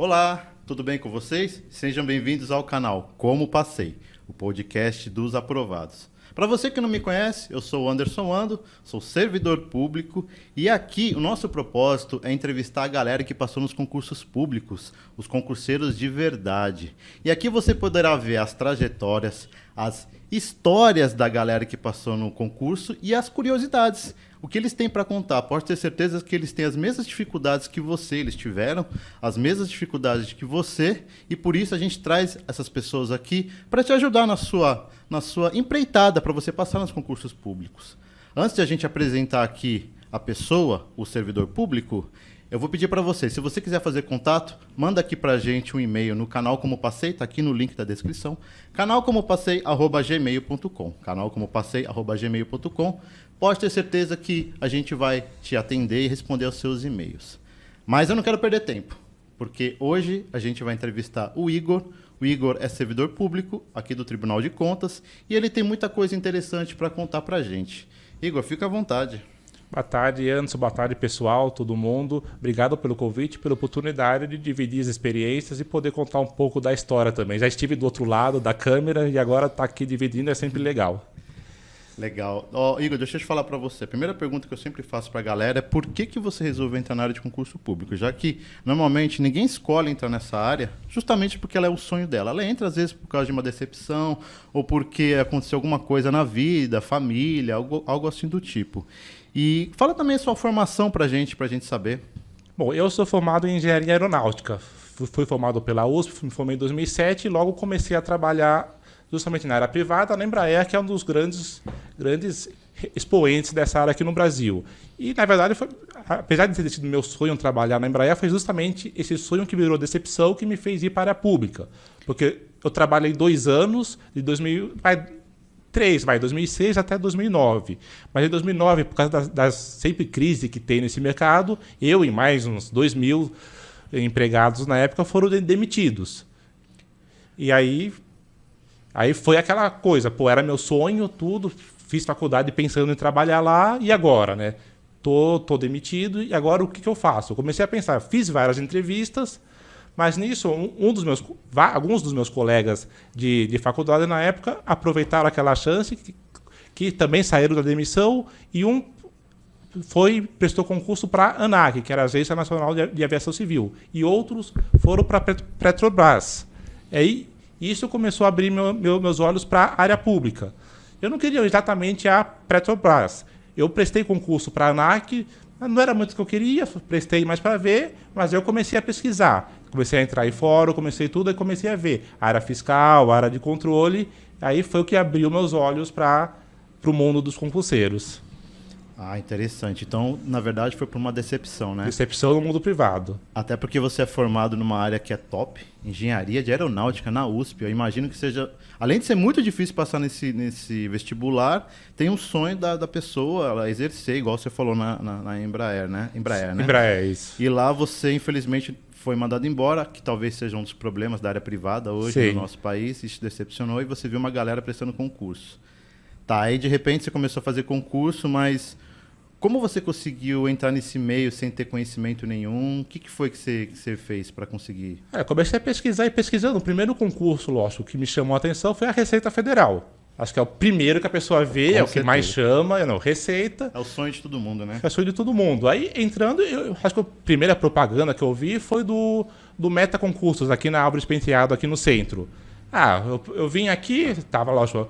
Olá, tudo bem com vocês? Sejam bem-vindos ao canal Como Passei, o podcast dos aprovados. Para você que não me conhece, eu sou o Anderson Ando, sou servidor público e aqui o nosso propósito é entrevistar a galera que passou nos concursos públicos, os concurseiros de verdade. E aqui você poderá ver as trajetórias, as histórias da galera que passou no concurso e as curiosidades. O que eles têm para contar? Pode ter certeza que eles têm as mesmas dificuldades que você, eles tiveram, as mesmas dificuldades que você, e por isso a gente traz essas pessoas aqui para te ajudar na sua empreitada, para você passar nos concursos públicos. Antes de a gente apresentar aqui a pessoa, o servidor público, eu vou pedir para você, se você quiser fazer contato, manda aqui para a gente um e-mail no canal Como Passei, está aqui no link da descrição, canalcomopassei@gmail.com, canalcomopassei@gmail.com. Pode ter certeza que a gente vai te atender e responder aos seus e-mails. Mas eu não quero perder tempo, porque hoje a gente vai entrevistar o Igor. O Igor é servidor público aqui do Tribunal de Contas e ele tem muita coisa interessante para contar para a gente. Igor, fica à vontade. Boa tarde, Anderson. Boa tarde, pessoal, todo mundo. Obrigado pelo convite, pela oportunidade de dividir as experiências e poder contar um pouco da história também. Já estive do outro lado da câmera e agora estar aqui dividindo é sempre legal. Legal. Igor, deixa eu te falar para você. A primeira pergunta que eu sempre faço para a galera é por que você resolveu entrar na área de concurso público? Já que, normalmente, ninguém escolhe entrar nessa área justamente porque ela é o sonho dela. Ela entra, às vezes, por causa de uma decepção ou porque aconteceu alguma coisa na vida, família, algo assim do tipo. E fala também a sua formação para a gente saber. Bom, eu sou formado em engenharia aeronáutica. Fui formado pela USP, me formei em 2007 e logo comecei a trabalhar justamente na área privada, na Embraer, que é um dos grandes expoentes dessa área aqui no Brasil. E, na verdade, apesar de ter sido meu sonho trabalhar na Embraer, foi justamente esse sonho que virou decepção que me fez ir para a área pública. Porque eu trabalhei 2 anos, de 2006 até 2009. Mas em 2009, por causa das sempre crise que tem nesse mercado, eu e mais uns 2.000 empregados na época foram demitidos. E aí foi aquela coisa, era meu sonho, tudo, fiz faculdade pensando em trabalhar lá, e agora, né? Tô demitido, e agora o que eu faço? Eu comecei a pensar, fiz várias entrevistas, mas nisso, alguns dos meus colegas de faculdade na época aproveitaram aquela chance, que também saíram da demissão, e um prestou concurso para a ANAC, que era a Agência Nacional de Aviação Civil, e outros foram para a Petrobras. Isso começou a abrir meus olhos para a área pública. Eu não queria exatamente a Petrobras. Eu prestei concurso para a ANAC, não era muito o que eu queria, prestei mais para ver, mas eu comecei a pesquisar. Comecei a entrar em fórum, comecei tudo e comecei a ver. A área fiscal, a área de controle, aí foi o que abriu meus olhos para o mundo dos concurseiros. Ah, interessante. Então, na verdade, foi por uma decepção, né? Decepção no mundo privado. Até porque você é formado numa área que é top, engenharia de aeronáutica na USP. Eu imagino que seja, além de ser muito difícil passar nesse vestibular, tem um sonho da pessoa ela exercer, igual você falou na Embraer, né? Embraer, isso. E lá você, infelizmente, foi mandado embora, que talvez seja um dos problemas da área privada hoje Sim. no nosso país. Isso te decepcionou e você viu uma galera prestando concurso. Tá, aí de repente você começou a fazer concurso, mas como você conseguiu entrar nesse meio sem ter conhecimento nenhum? O que foi que você fez para conseguir? Comecei a pesquisar e pesquisando. O primeiro concurso, lógico, que me chamou a atenção foi a Receita Federal. Acho que é o primeiro que a pessoa vê, é o que mais chama, Receita. É o sonho de todo mundo, né? É o sonho de todo mundo. Aí, entrando, eu acho que a primeira propaganda que eu vi foi do Meta Concursos, aqui na Álvares Penteado, aqui no centro. Eu vim aqui, estava, lógico,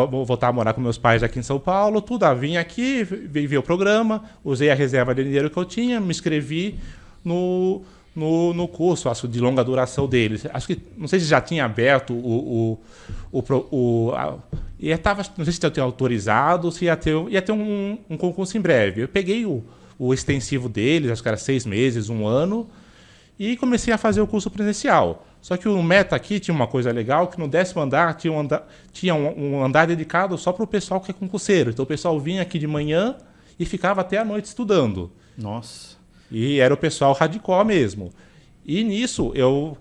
vou voltar a morar com meus pais aqui em São Paulo, vim aqui, vi o programa, usei a reserva de dinheiro que eu tinha, me inscrevi no curso, acho, de longa duração deles. Acho que, não sei se já tinha aberto não sei se já tinha autorizado, se ia ter um concurso em breve. Eu peguei o extensivo deles, acho que era 6 meses, 1 ano, e comecei a fazer o curso presencial. Só que o Meta aqui tinha uma coisa legal, que no 10º andar tinha um andar dedicado só para o pessoal que é concurseiro. Então o pessoal vinha aqui de manhã e ficava até a noite estudando. Nossa. E era o pessoal hardcore mesmo. E nisso eu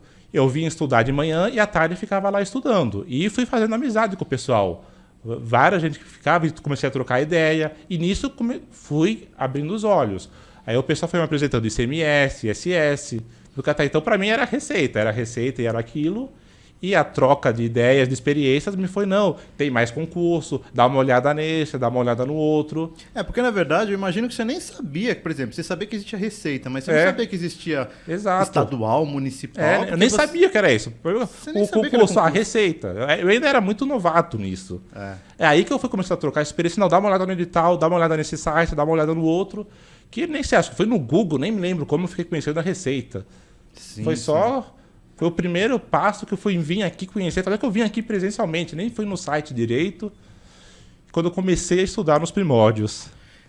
vinha estudar de manhã e à tarde ficava lá estudando. E fui fazendo amizade com o pessoal. Várias gente que ficava e comecei a trocar ideia. E nisso fui abrindo os olhos. Aí o pessoal foi me apresentando ICMS, ISS. Porque até então, para mim, era receita e era aquilo. E a troca de ideias, de experiências, me foi, não, tem mais concurso, dá uma olhada nesse, dá uma olhada no outro. Porque na verdade eu imagino que você nem sabia, por exemplo, você sabia que existia receita, mas você não sabia que existia estadual, municipal. Eu nem sabia que era isso. O concurso, a receita. Eu ainda era muito novato nisso. É aí que eu fui começar a trocar experiência, não, dá uma olhada no edital, dá uma olhada nesse site, dá uma olhada no outro, que nem sei, acho que foi no Google, nem me lembro como eu fiquei conhecendo a receita. Sim, foi o primeiro passo que eu fui vir aqui conhecer. Talvez que eu vim aqui presencialmente, nem fui no site direito, quando eu comecei a estudar nos primórdios.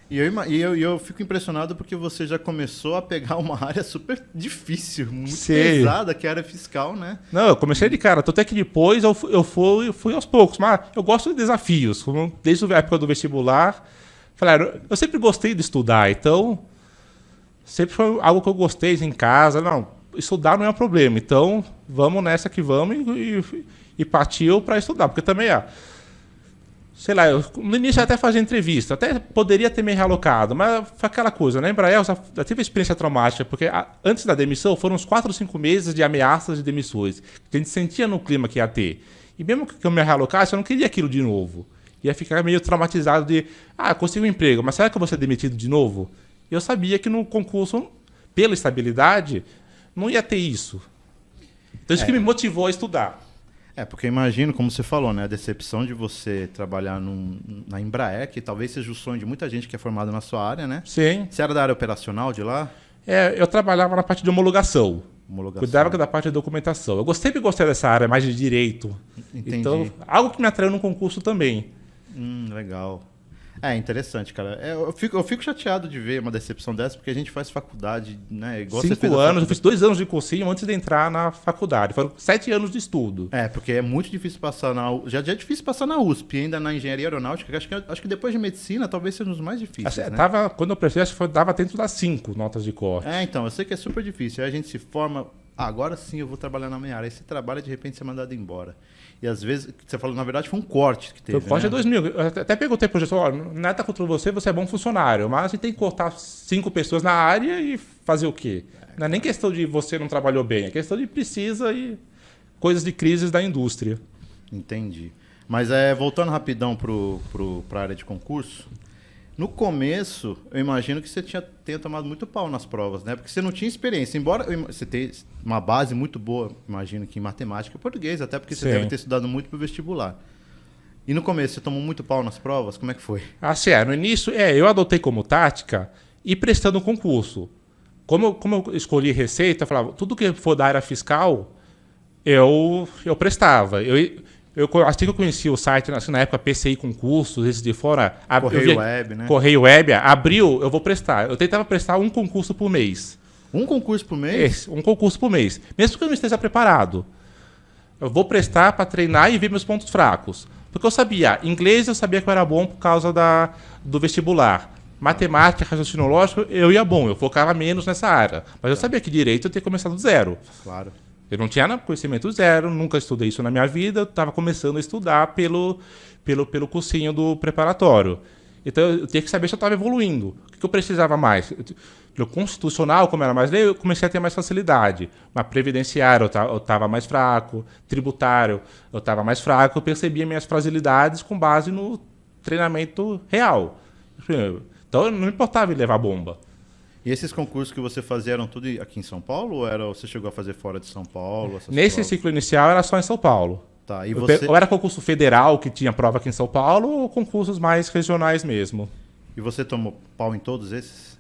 E eu fico impressionado porque você já começou a pegar uma área super difícil, muito pesada, que é a área fiscal, né? Não, eu comecei de cara. Até que depois eu fui aos poucos. Mas eu gosto de desafios. Desde a época do vestibular, eu sempre gostei de estudar. Então, sempre foi algo que eu gostei em casa. Não, estudar não é um problema, então vamos nessa que vamos e partiu para estudar, porque também sei lá, no início eu até fazia entrevista, até poderia ter me realocado, mas foi aquela coisa, né? Embraer já tive experiência traumática, porque antes da demissão foram uns 4 ou 5 meses de ameaças de demissões, que a gente sentia no clima que ia ter, e mesmo que eu me realocasse, eu não queria aquilo de novo, ia ficar meio traumatizado de, consegui um emprego, mas será que eu vou ser demitido de novo? E eu sabia que no concurso, pela estabilidade, não ia ter isso. Então isso que me motivou a estudar. Porque eu imagino, como você falou, né, a decepção de você trabalhar na Embraer, que talvez seja o sonho de muita gente que é formada na sua área, né? Sim. Você era da área operacional de lá? Eu trabalhava na parte de homologação. Cuidava da parte de documentação. Eu sempre gostei dessa área, mais de direito. Entendi. Então, algo que me atraiu no concurso também. Legal. Interessante, cara. Eu fico chateado de ver uma decepção dessa, porque a gente faz faculdade, né? Igual 5 anos, eu fiz 2 anos de cursinho antes de entrar na faculdade. Foram 7 anos de estudo. Porque é muito difícil passar já é difícil passar na USP, ainda na engenharia aeronáutica, acho que depois de medicina talvez seja um dos mais difíceis, né? Quando eu prestei, acho que dava dentro das 5 notas de corte. Então, eu sei que é super difícil. Aí a gente se forma, agora sim eu vou trabalhar na minha área. Aí você trabalha, de repente você é mandado embora. E às vezes, você falou, na verdade, foi um corte que teve. Foi um corte de 2000. Eu até perguntei para o gestor, nada contra você é bom funcionário, mas você tem que cortar 5 pessoas na área e fazer o quê? Não é nem questão de você não trabalhou bem, é questão de precisa e coisas de crises da indústria. Entendi. Mas voltando rapidão para a área de concurso, no começo, eu imagino que você tenha tomado muito pau nas provas, né? Porque você não tinha experiência. Embora você tenha uma base muito boa, imagino que em matemática e português, até porque você deve ter estudado muito para o vestibular. E no começo, você tomou muito pau nas provas? Como é que foi? No início, eu adotei como tática ir prestando concurso. Como eu escolhi receita, eu falava, tudo que for da área fiscal, eu prestava. Assim que eu conheci o site, na época, PCI Concursos, esse de fora... Correio Web, né? Correio Web, abriu, eu vou prestar. Eu tentava prestar um concurso por mês. Um concurso por mês? Um concurso por mês. Mesmo que eu não esteja preparado. Eu vou prestar para treinar e ver meus pontos fracos. Porque eu sabia, inglês eu sabia que eu era bom por causa do vestibular. Matemática, raciocínio lógico, eu ia bom, eu focava menos nessa área. Mas eu sabia que direito eu tinha começado do zero. Claro. Eu não tinha conhecimento zero, nunca estudei isso na minha vida, eu estava começando a estudar pelo cursinho do preparatório. Então eu tinha que saber se eu estava evoluindo. O que eu precisava mais? No constitucional, como era mais lei, eu comecei a ter mais facilidade. Mas previdenciário eu estava mais fraco, tributário eu estava mais fraco, eu percebia minhas fragilidades com base no treinamento real. Então não me importava em levar bomba. E esses concursos que você fazia eram tudo aqui em São Paulo ou você chegou a fazer fora de São Paulo? Nesse ciclo inicial era só em São Paulo. Tá, e você... Ou era concurso federal que tinha prova aqui em São Paulo ou concursos mais regionais mesmo. E você tomou pau em todos esses?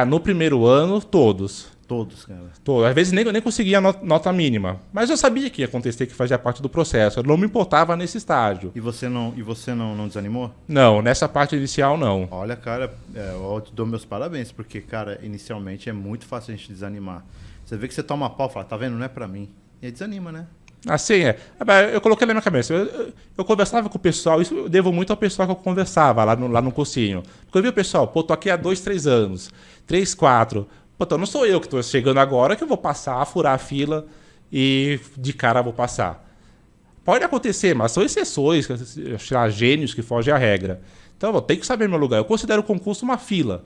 No primeiro ano, todos. Todos, cara. Às vezes nem conseguia nota mínima. Mas eu sabia que ia acontecer, que fazia parte do processo. Eu não me importava nesse estágio. E você não desanimou? Não, nessa parte inicial não. Olha, cara, eu te dou meus parabéns, porque, cara, inicialmente é muito fácil a gente desanimar. Você vê que você toma pau e fala, tá vendo, não é pra mim. E aí desanima, né? Assim, eu coloquei na minha cabeça. Eu conversava com o pessoal, isso eu devo muito ao pessoal que eu conversava lá no cursinho. Porque eu vi o pessoal, tô aqui há 2, 3 anos, 3, 4... Então não sou eu que estou chegando agora que eu vou passar, furar a fila e de cara vou passar. Pode acontecer, mas são exceções, gênios que fogem à regra. Então eu vou ter que saber meu lugar. Eu considero o concurso uma fila.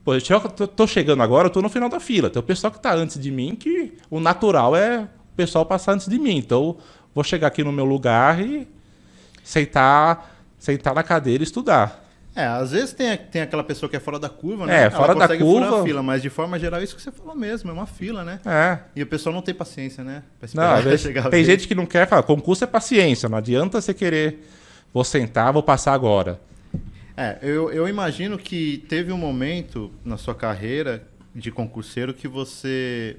Pô, tô chegando agora, eu tô no final da fila. Tem o pessoal que tá antes de mim, que o natural é o pessoal passar antes de mim. Então, vou chegar aqui no meu lugar e sentar na cadeira e estudar. Às vezes tem aquela pessoa que é fora da curva, né? Ela Fora da consegue furar curva. a fila, mas de forma geral, isso que você falou mesmo, é uma fila, né? E o pessoal não tem paciência, né? Pra Não, às vezes, chegar a tem vez. gente que não quer falar, concurso é paciência, não adianta você querer, vou sentar, vou passar agora. Eu imagino que teve um momento na sua carreira de concurseiro que você,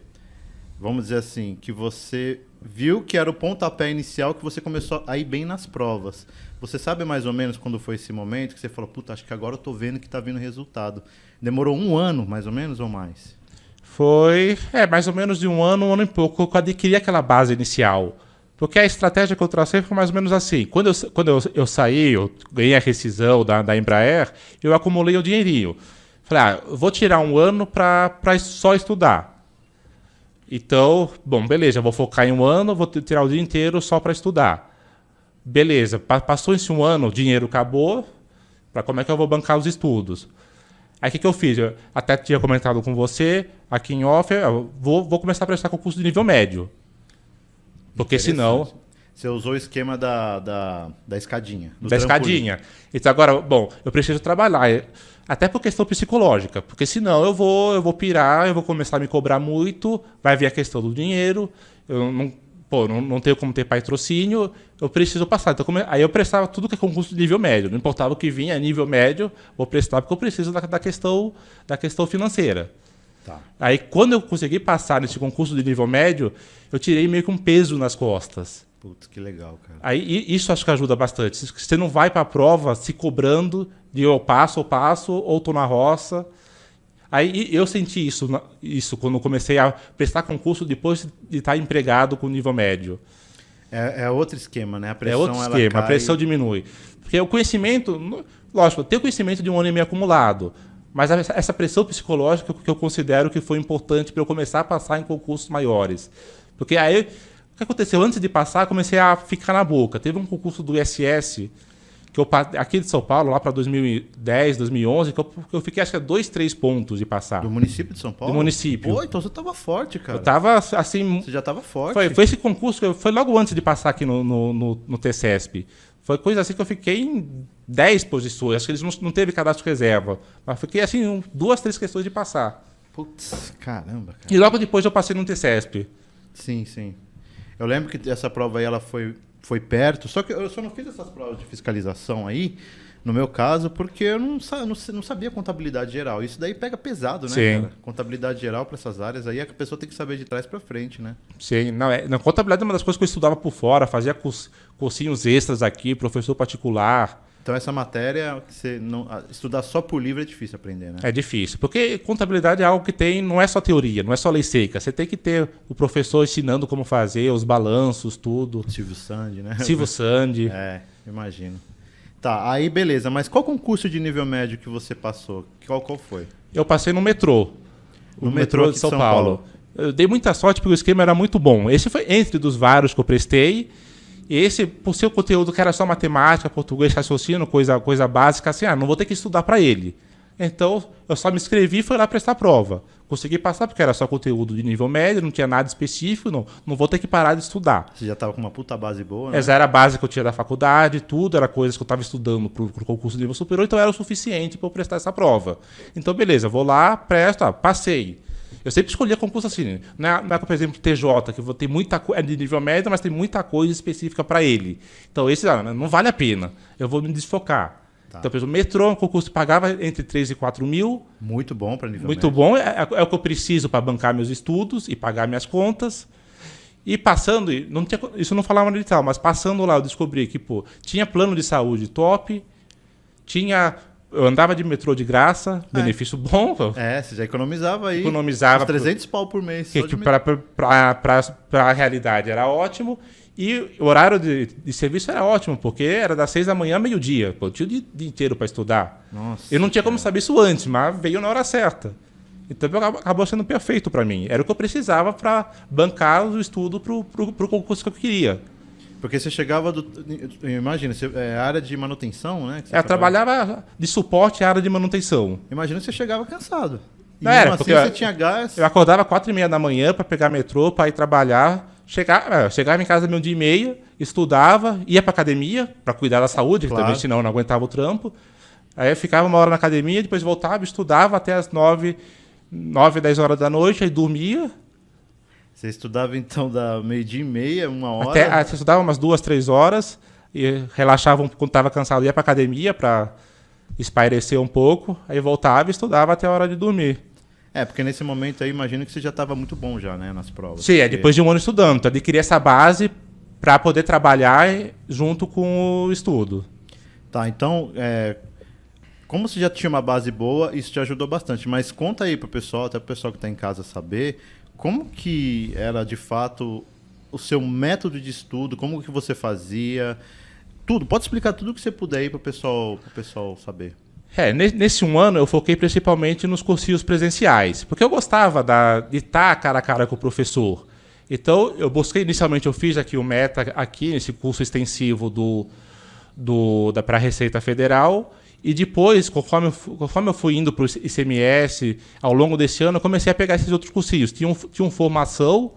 vamos dizer assim, que você viu que era o pontapé inicial que você começou a ir bem nas provas. Você sabe mais ou menos quando foi esse momento que você falou, puta, acho que agora eu tô vendo que tá vindo resultado. Demorou 1 ano, mais ou menos, ou mais? Foi, mais ou menos de 1 ano e pouco, que eu adquiri aquela base inicial. Porque a estratégia que eu tracei foi mais ou menos assim. Quando eu saí, eu ganhei a rescisão da Embraer, eu acumulei o dinheirinho. Falei, eu vou tirar 1 ano para só estudar. Então, bom, beleza, eu vou focar em 1 ano, vou tirar o dia inteiro só para estudar. Beleza, passou esse 1 ano, o dinheiro acabou, para como é que eu vou bancar os estudos? Aí o que eu fiz? Eu até tinha comentado com você, aqui em off, eu vou começar a prestar concurso de nível médio. Porque senão... Você usou o esquema da escadinha. Da escadinha. Então agora, bom, eu preciso trabalhar. Até por questão psicológica. Porque senão eu vou pirar, eu vou começar a me cobrar muito, vai vir a questão do dinheiro, eu não tenho como ter patrocínio, eu preciso passar. Então, aí eu prestava tudo que é concurso de nível médio. Não importava o que vinha, nível médio, vou prestar porque eu preciso da questão financeira. Tá. Aí quando eu consegui passar nesse concurso de nível médio, eu tirei meio que um peso nas costas. Putz, que legal, cara. Aí isso acho que ajuda bastante. Você não vai para a prova se cobrando de eu passo, ou estou na roça. Aí eu senti isso quando comecei a prestar concurso depois de estar empregado com nível médio. É outro esquema, né? A pressão, outro esquema, ela cai... a pressão diminui. Porque o conhecimento, lógico, eu tenho conhecimento de 1 ano e meio acumulado, mas essa pressão psicológica que eu considero que foi importante para eu começar a passar em concursos maiores. Porque aí, o que aconteceu? Antes de passar, comecei a ficar na boca. Teve um concurso do ISS, aqui de São Paulo, lá para 2010, 2011, que eu fiquei acho que a 2, 3 pontos de passar. Do município de São Paulo? Do município. Pô, então você tava forte, cara. Eu tava assim... Você já tava forte. Foi esse concurso, foi logo antes de passar aqui no TCESP. Foi coisa assim que eu fiquei em 10 posições. Acho que eles não teve cadastro reserva. Mas fiquei assim, 2, 3 questões de passar. Putz, caramba, cara. E logo depois eu passei no TCESP. Sim, sim. Eu lembro que essa prova aí, ela foi perto. Só que eu só não fiz essas provas de fiscalização aí, no meu caso, porque eu não sabia contabilidade geral. Isso daí pega pesado, né, Sim. cara? Contabilidade geral para essas áreas aí, a pessoa tem que saber de trás para frente, né? Sim, na contabilidade é uma das coisas que eu estudava por fora, fazia cursinhos extras aqui, professor particular. Então essa matéria, estudar só por livro é difícil aprender, né? É difícil, porque contabilidade é algo que não é só teoria, não é só lei seca. Você tem que ter o professor ensinando como fazer, os balanços, tudo. Silvio Sandi, né? Silvio Sandi. Imagino. Tá, aí beleza. Mas qual concurso de nível médio que você passou? Qual foi? Eu passei no metrô. No metrô de São Paulo. Eu dei muita sorte porque o esquema era muito bom. Esse foi entre dos vários que eu prestei. E esse, por ser o conteúdo que era só matemática, português, raciocínio, coisa básica, assim, não vou ter que estudar para ele. Então, eu só me inscrevi e fui lá prestar a prova. Consegui passar porque era só conteúdo de nível médio, não tinha nada específico, não vou ter que parar de estudar. Você já estava com uma puta base boa, né? Essa era a base que eu tinha da faculdade, tudo, era coisas que eu estava estudando para o concurso de nível superior, então era o suficiente para eu prestar essa prova. Então, beleza, vou lá, presto, passei. Eu sempre escolhia concurso assim, não é, por exemplo, TJ, que eu vou ter muita coisa, é de nível médio, mas tem muita coisa específica para ele. Então, esse não vale a pena, eu vou me desfocar. Tá. Então, por exemplo, metrô, um concurso que pagava entre 3 e 4 mil. Muito bom para nível muito médio. Muito bom, é o que eu preciso para bancar meus estudos e pagar minhas contas. E passando, isso não falava de tal, mas passando lá eu descobri que tinha plano de saúde top, eu andava de metrô de graça, benefício bom. Você já economizava aí. Economizava. Uns 300 pau por mês. Que para a realidade era ótimo. E o horário de serviço era ótimo, porque era das 6 da manhã a meio-dia. Eu tinha o dia inteiro para estudar. Nossa, eu não tinha como saber isso antes, mas veio na hora certa. Então acabou sendo perfeito para mim. Era o que eu precisava para bancar o estudo para o concurso que eu queria. Porque você chegava do... Imagina, área de manutenção, né? Que você Eu trabalhava de suporte à área de manutenção. Imagina que você chegava cansado. E Não era, mesmo porque assim você tinha gás. Eu acordava 4h30 da manhã para pegar metrô, para ir trabalhar. Chegava em casa meio dia e meia, estudava, ia para academia para cuidar da saúde, Claro. também senão eu não aguentava o trampo. Aí eu ficava uma hora na academia, depois voltava, estudava até as 9, 10 horas da noite, aí dormia. Você estudava então da meio-dia e meia, 1 hora. Até estudava umas 2, 3 horas, e relaxava quando estava cansado, ia para academia para espairecer um pouco, aí voltava e estudava até a hora de dormir. Porque nesse momento aí, imagino que você já estava muito bom já, né, nas provas. Sim, depois de um ano estudando. Então, adquiri essa base para poder trabalhar junto com o estudo. Tá, então, como você já tinha uma base boa, isso te ajudou bastante. Mas conta aí pro pessoal, até pro pessoal que está em casa saber, como que era de fato o seu método de estudo, como que você fazia, tudo. Pode explicar tudo que você puder aí pro pessoal saber. Nesse um ano eu foquei principalmente nos cursinhos presenciais, porque eu gostava de estar cara a cara com o professor. Então eu busquei, inicialmente eu fiz aqui o Meta, aqui nesse curso extensivo para a Receita Federal, e depois, conforme eu fui indo para o ICMS, ao longo desse ano, eu comecei a pegar esses outros cursinhos. Tinha formação,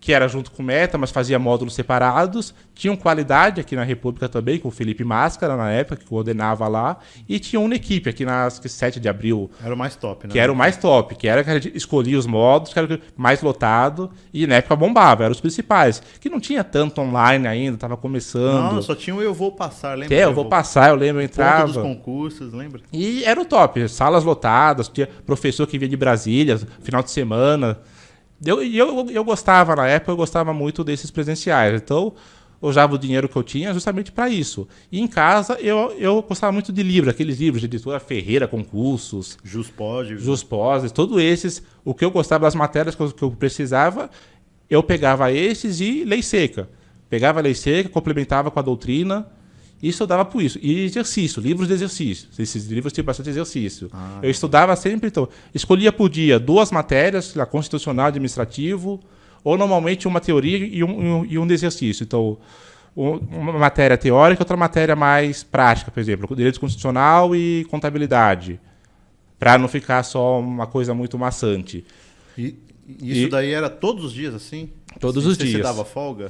que era junto com o Meta, mas fazia módulos separados. Tinha qualidade aqui na República também, com o Felipe Máscara, na época, que coordenava lá. E tinha uma equipe aqui na 7 de abril. Era o mais top, né? Que era o mais top, que a gente escolhia os módulos, que era o mais lotado. E na época bombava, eram os principais. Que não tinha tanto online ainda, estava começando. Não, só tinha o Eu Vou Passar, lembra? Eu vou passar, eu lembro, eu entrava. Ponto dos concursos, lembra? E era o top, salas lotadas, tinha professor que vinha de Brasília, final de semana. Eu gostava, na época, eu gostava muito desses presenciais. Então, eu usava o dinheiro que eu tinha justamente para isso. E em casa, eu gostava muito de livros, aqueles livros de editora Ferreira, concursos, Juspós, todos esses. O que eu gostava das matérias que eu precisava, eu pegava esses e lei seca. Pegava a lei seca, complementava com a doutrina. Isso eu dava por isso. E exercício, livros de exercício. Esses livros tinham bastante exercício. Eu estudava sempre, então, escolhia por dia 2 matérias, a constitucional e administrativo, ou normalmente uma teoria e um de exercício. Então, uma matéria teórica e outra matéria mais prática, por exemplo, direito constitucional e contabilidade, para não ficar só uma coisa muito maçante. E isso daí era todos os dias assim? Todos os dias. Você dava folga?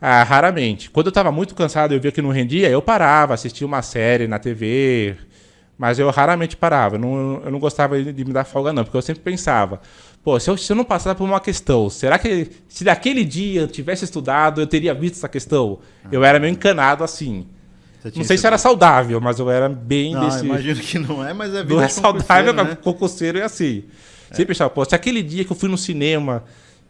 Raramente. Quando eu estava muito cansado e eu via que não rendia, eu parava, assistia uma série na TV, mas eu raramente parava. Eu não gostava de me dar folga, não, porque eu sempre pensava, se eu não passar por uma questão, será que se daquele dia eu tivesse estudado, eu teria visto essa questão? Eu era meio encanado assim. Não sei se era saudável, mas eu era bem desse... Imagino que não é, mas é vida Não é de concurseiro, saudável, né? mas concurseiro é assim. Sempre pensava, se aquele dia que eu fui no cinema...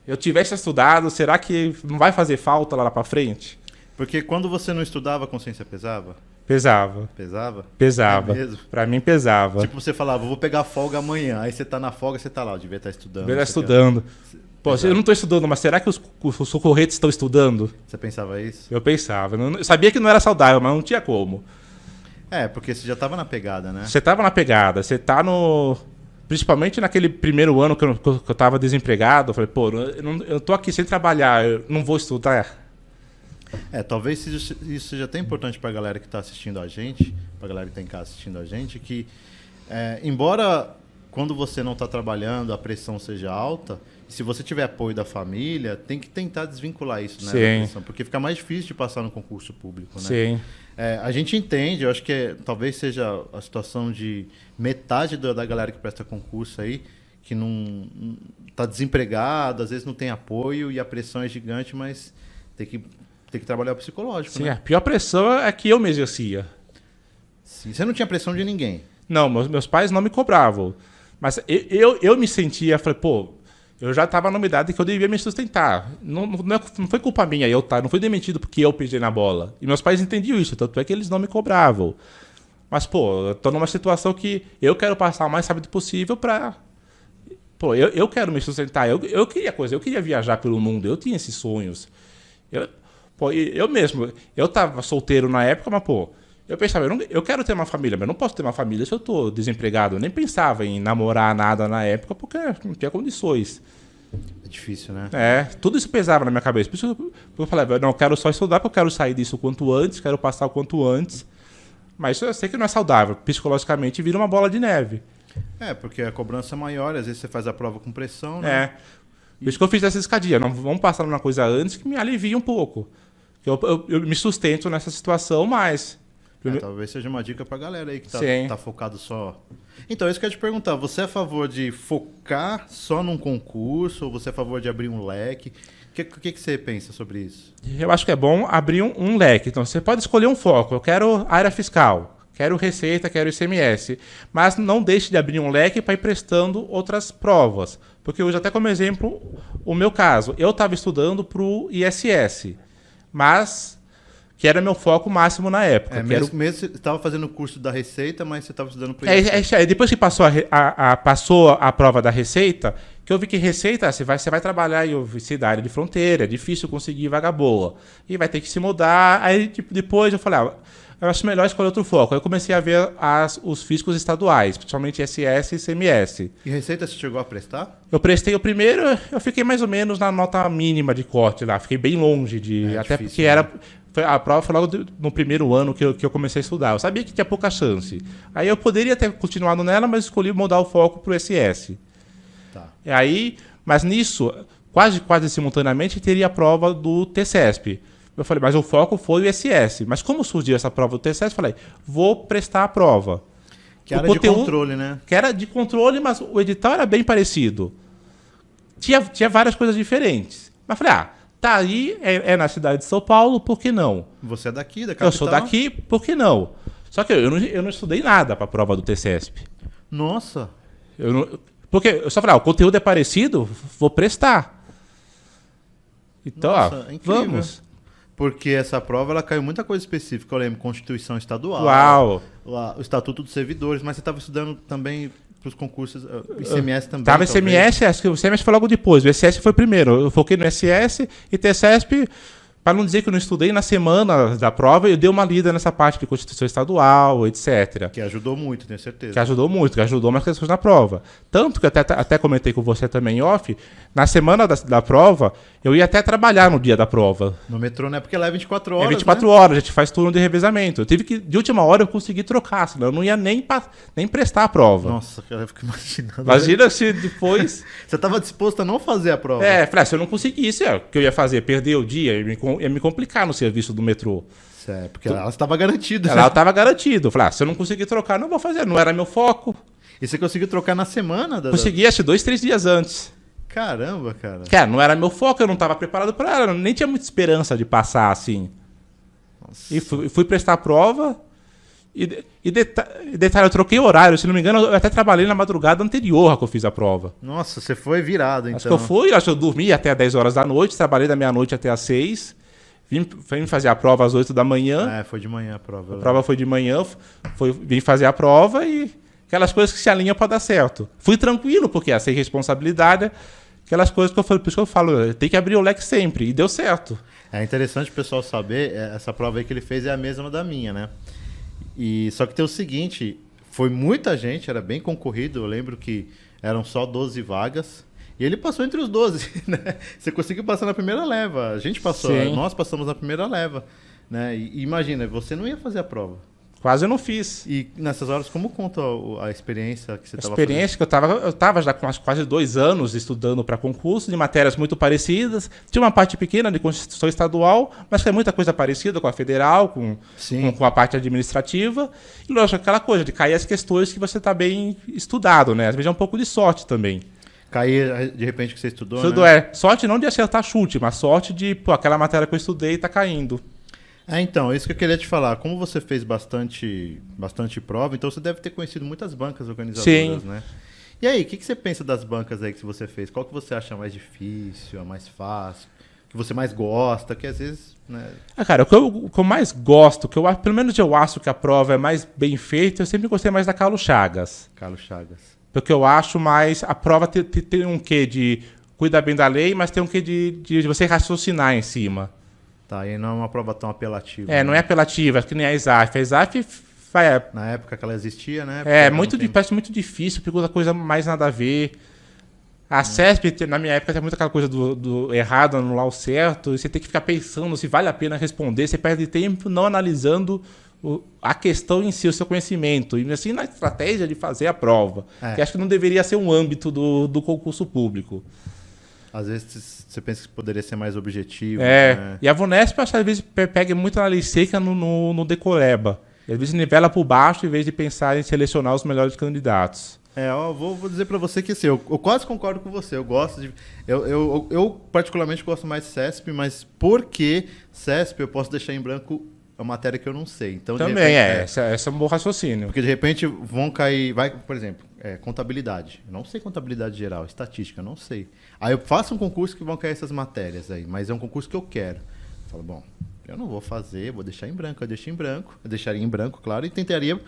eu tivesse estudado, será que não vai fazer falta lá pra frente? Porque quando você não estudava, a consciência pesava? Pesava. Pesava? Pesava. É mesmo? Pra mim pesava. Tipo, você falava, vou pegar folga amanhã. Aí você tá na folga, você tá lá, eu devia estar estudando. Eu estudando. Eu não tô estudando, mas será que os socorretes estão estudando? Você pensava isso? Eu pensava. Eu sabia que não era saudável, mas não tinha como. Porque você já tava na pegada, né? Você tava na pegada, você tá no... Principalmente naquele primeiro ano que eu tava desempregado, eu falei, eu tô aqui sem trabalhar, eu não vou estudar. Talvez isso seja até importante para a galera que está assistindo a gente, para a galera que está em casa assistindo a gente, que embora quando você não está trabalhando a pressão seja alta, se você tiver apoio da família, tem que tentar desvincular isso, né, da pressão, porque fica mais difícil de passar no concurso público, né? Sim. A gente entende, eu acho que talvez seja a situação de metade da galera que presta concurso aí, que não está desempregado, às vezes não tem apoio e a pressão é gigante, mas tem que trabalhar o psicológico. Sim, né? a pior pressão é que eu me exercia. Sim, você não tinha pressão de ninguém. Não, meus pais não me cobravam. Mas eu me sentia, falei, eu já estava numa idade que eu devia me sustentar. Não foi culpa minha não fui demitido porque eu pisei na bola. E meus pais entendiam isso, tanto é que eles não me cobravam. Mas, eu tô numa situação que eu quero passar o mais rápido possível para... eu quero me sustentar. Eu queria coisa, eu queria viajar pelo mundo, eu tinha esses sonhos. Eu mesmo, eu estava solteiro na época, mas, eu pensava, eu quero ter uma família, mas não posso ter uma família se eu estou desempregado. Eu nem pensava em namorar nada na época, porque não tinha condições. É difícil, né? Tudo isso pesava na minha cabeça. Por isso que eu falei, não, eu quero só estudar, porque eu quero sair disso o quanto antes, quero passar o quanto antes. Mas eu sei que não é saudável. Psicologicamente vira uma bola de neve. Porque a cobrança é maior, às vezes você faz a prova com pressão, né? Por isso que eu fiz essa escadinha. Não, vamos passar numa coisa antes que me alivie um pouco. Eu me sustento nessa situação, mas... Talvez seja uma dica pra galera aí que tá focado só... Então, isso que eu ia te perguntar. Você é a favor de focar só num concurso ou você é a favor de abrir um leque? O que você pensa sobre isso? Eu acho que é bom abrir um leque. Então, você pode escolher um foco. Eu quero área fiscal, quero receita, quero ICMS. Mas não deixe de abrir um leque para ir prestando outras provas. Porque hoje, até como exemplo, o meu caso. Eu estava estudando para o ISS, mas que era meu foco máximo na época. Mesmo você estava fazendo o curso da Receita, mas você estava estudando para o ISS. Depois que passou passou a prova da Receita, que eu vi que Receita, você vai trabalhar em cidade de fronteira, é difícil conseguir vaga boa. E vai ter que se mudar. Aí depois eu falei, eu acho melhor escolher outro foco. Aí eu comecei a ver os fiscos estaduais, principalmente ISS e ICMS. E Receita você chegou a prestar? Eu prestei o primeiro, eu fiquei mais ou menos na nota mínima de corte lá. Fiquei bem longe de... até difícil, porque era... A prova foi logo no primeiro ano que eu comecei a estudar. Eu sabia que tinha pouca chance. Aí eu poderia ter continuado nela, mas escolhi mudar o foco para o SS. Tá. E aí, mas nisso, quase simultaneamente, teria a prova do TCESP. Eu falei, mas o foco foi o SS. Mas como surgiu essa prova do TCESP, eu falei, vou prestar a prova. Que era de controle, né? Que era de controle, mas o edital era bem parecido. Tinha várias coisas diferentes. Mas falei, tá aí, é na cidade de São Paulo, por que não? Você é daqui, da capital? Eu sou daqui, por que não? Só que eu não estudei nada para a prova do TCESP. Nossa! Porque eu só falei, o conteúdo é parecido, vou prestar. Então, vamos. Porque essa prova ela caiu muita coisa específica. Eu lembro, Constituição Estadual, Uau. O Estatuto dos Servidores, mas você estava estudando também para os concursos, ICMS também. Estava ICMS, acho que o ICMS foi logo depois, o SS foi primeiro. Eu foquei no SS e TCESP, para não dizer que eu não estudei, na semana da prova eu dei uma lida nessa parte de Constituição Estadual, etc. Que ajudou muito, tenho certeza. Que ajudou mais questões na prova. Tanto que até comentei com você também em off, na semana da prova, eu ia até trabalhar no dia da prova. No metrô, né? Porque lá é 24 horas, 24 horas, a gente faz turno de revezamento. Eu tive que, de última hora, eu consegui trocar, senão eu não ia nem prestar a prova. Nossa, cara, eu fico imaginando. Imagina se depois... Você estava disposto a não fazer a prova. Falei, se eu não conseguisse, o que eu ia fazer? Perder o dia, ia me complicar no serviço do metrô. Porque ela estava garantida. Ela estava garantida. Eu falei, se eu não conseguir trocar, não vou fazer, não era meu foco. E você conseguiu trocar na semana? Consegui, acho que 2, 3 dias antes. Caramba, cara. Cara, não era meu foco, eu não estava preparado para ela, nem tinha muita esperança de passar assim. Nossa. E fui prestar a prova. E detalhe, eu troquei horário, se não me engano, eu até trabalhei na madrugada anterior a que eu fiz a prova. Nossa, você foi virado, então. Acho que eu dormi até às 10 horas da noite, trabalhei da meia-noite até às 6. Vim fazer a prova às 8 da manhã. Foi de manhã a prova. A prova foi de manhã, vim fazer a prova e aquelas coisas que se alinham para dar certo. Fui tranquilo, porque sem responsabilidade, aquelas coisas que eu falei, por isso que eu falo, tem que abrir o leque sempre, e deu certo. É interessante o pessoal saber, essa prova aí que ele fez é a mesma da minha, né? Só que tem o seguinte, foi muita gente, era bem concorrido, eu lembro que eram só 12 vagas, e ele passou entre os 12, né? Você conseguiu passar na primeira leva, a gente passou, nós passamos na primeira leva, né? E imagina, você não ia fazer a prova. Quase eu não fiz. E nessas horas, como conta a experiência que você estava fazendo? A experiência que eu estava já com quase 2 anos estudando para concurso, de matérias muito parecidas. Tinha uma parte pequena de Constituição Estadual, mas que é muita coisa parecida com a federal, com a parte administrativa. E, lógico, aquela coisa de cair as questões que você está bem estudado, né? Às vezes é um pouco de sorte também. Cair, de repente, que você estudou, Tudo né? Sorte não de acertar chute, mas sorte de, aquela matéria que eu estudei está caindo. Então, isso que eu queria te falar. Como você fez bastante prova, então você deve ter conhecido muitas bancas organizadoras, né? E aí, o que você pensa das bancas aí que você fez? Qual que você acha mais difícil, a mais fácil, que você mais gosta, que às vezes... né? Cara, o que eu mais gosto, pelo menos eu acho que a prova é mais bem feita, eu sempre gostei mais da Carlos Chagas. Carlos Chagas. Porque eu acho mais... A prova tem um quê de cuidar bem da lei, mas tem um quê de você raciocinar em cima. Tá, e não é uma prova tão apelativa. Não é apelativa, é que nem a ESAF. A ESAF na época que ela existia, né? Parece muito difícil, pergunta coisa mais nada a ver. A CESP, na minha época, tinha muito aquela coisa do errado anular o certo, e você tem que ficar pensando se vale a pena responder, você perde tempo não analisando a questão em si, o seu conhecimento, e assim na estratégia de fazer a prova, que acho que não deveria ser um âmbito do concurso público. Às vezes você pensa que poderia ser mais objetivo. Né? E a VUNESP, às vezes, pega muito na lei seca no decoreba. E às vezes nivela por baixo, em vez de pensar em selecionar os melhores candidatos. Vou dizer para você que assim, eu quase concordo com você. Eu gosto de. Eu particularmente gosto mais de CESP, mas porque CESP eu posso deixar em branco a matéria que eu não sei. Então, também esse é um bom raciocínio. Porque de repente vão cair. Por exemplo, contabilidade. Eu não sei contabilidade geral, estatística, eu não sei. Aí eu faço um concurso que vão cair essas matérias aí, mas é um concurso que eu quero. Eu falo, bom, eu não vou fazer, vou deixar em branco. Eu deixaria em branco, claro, e tentaria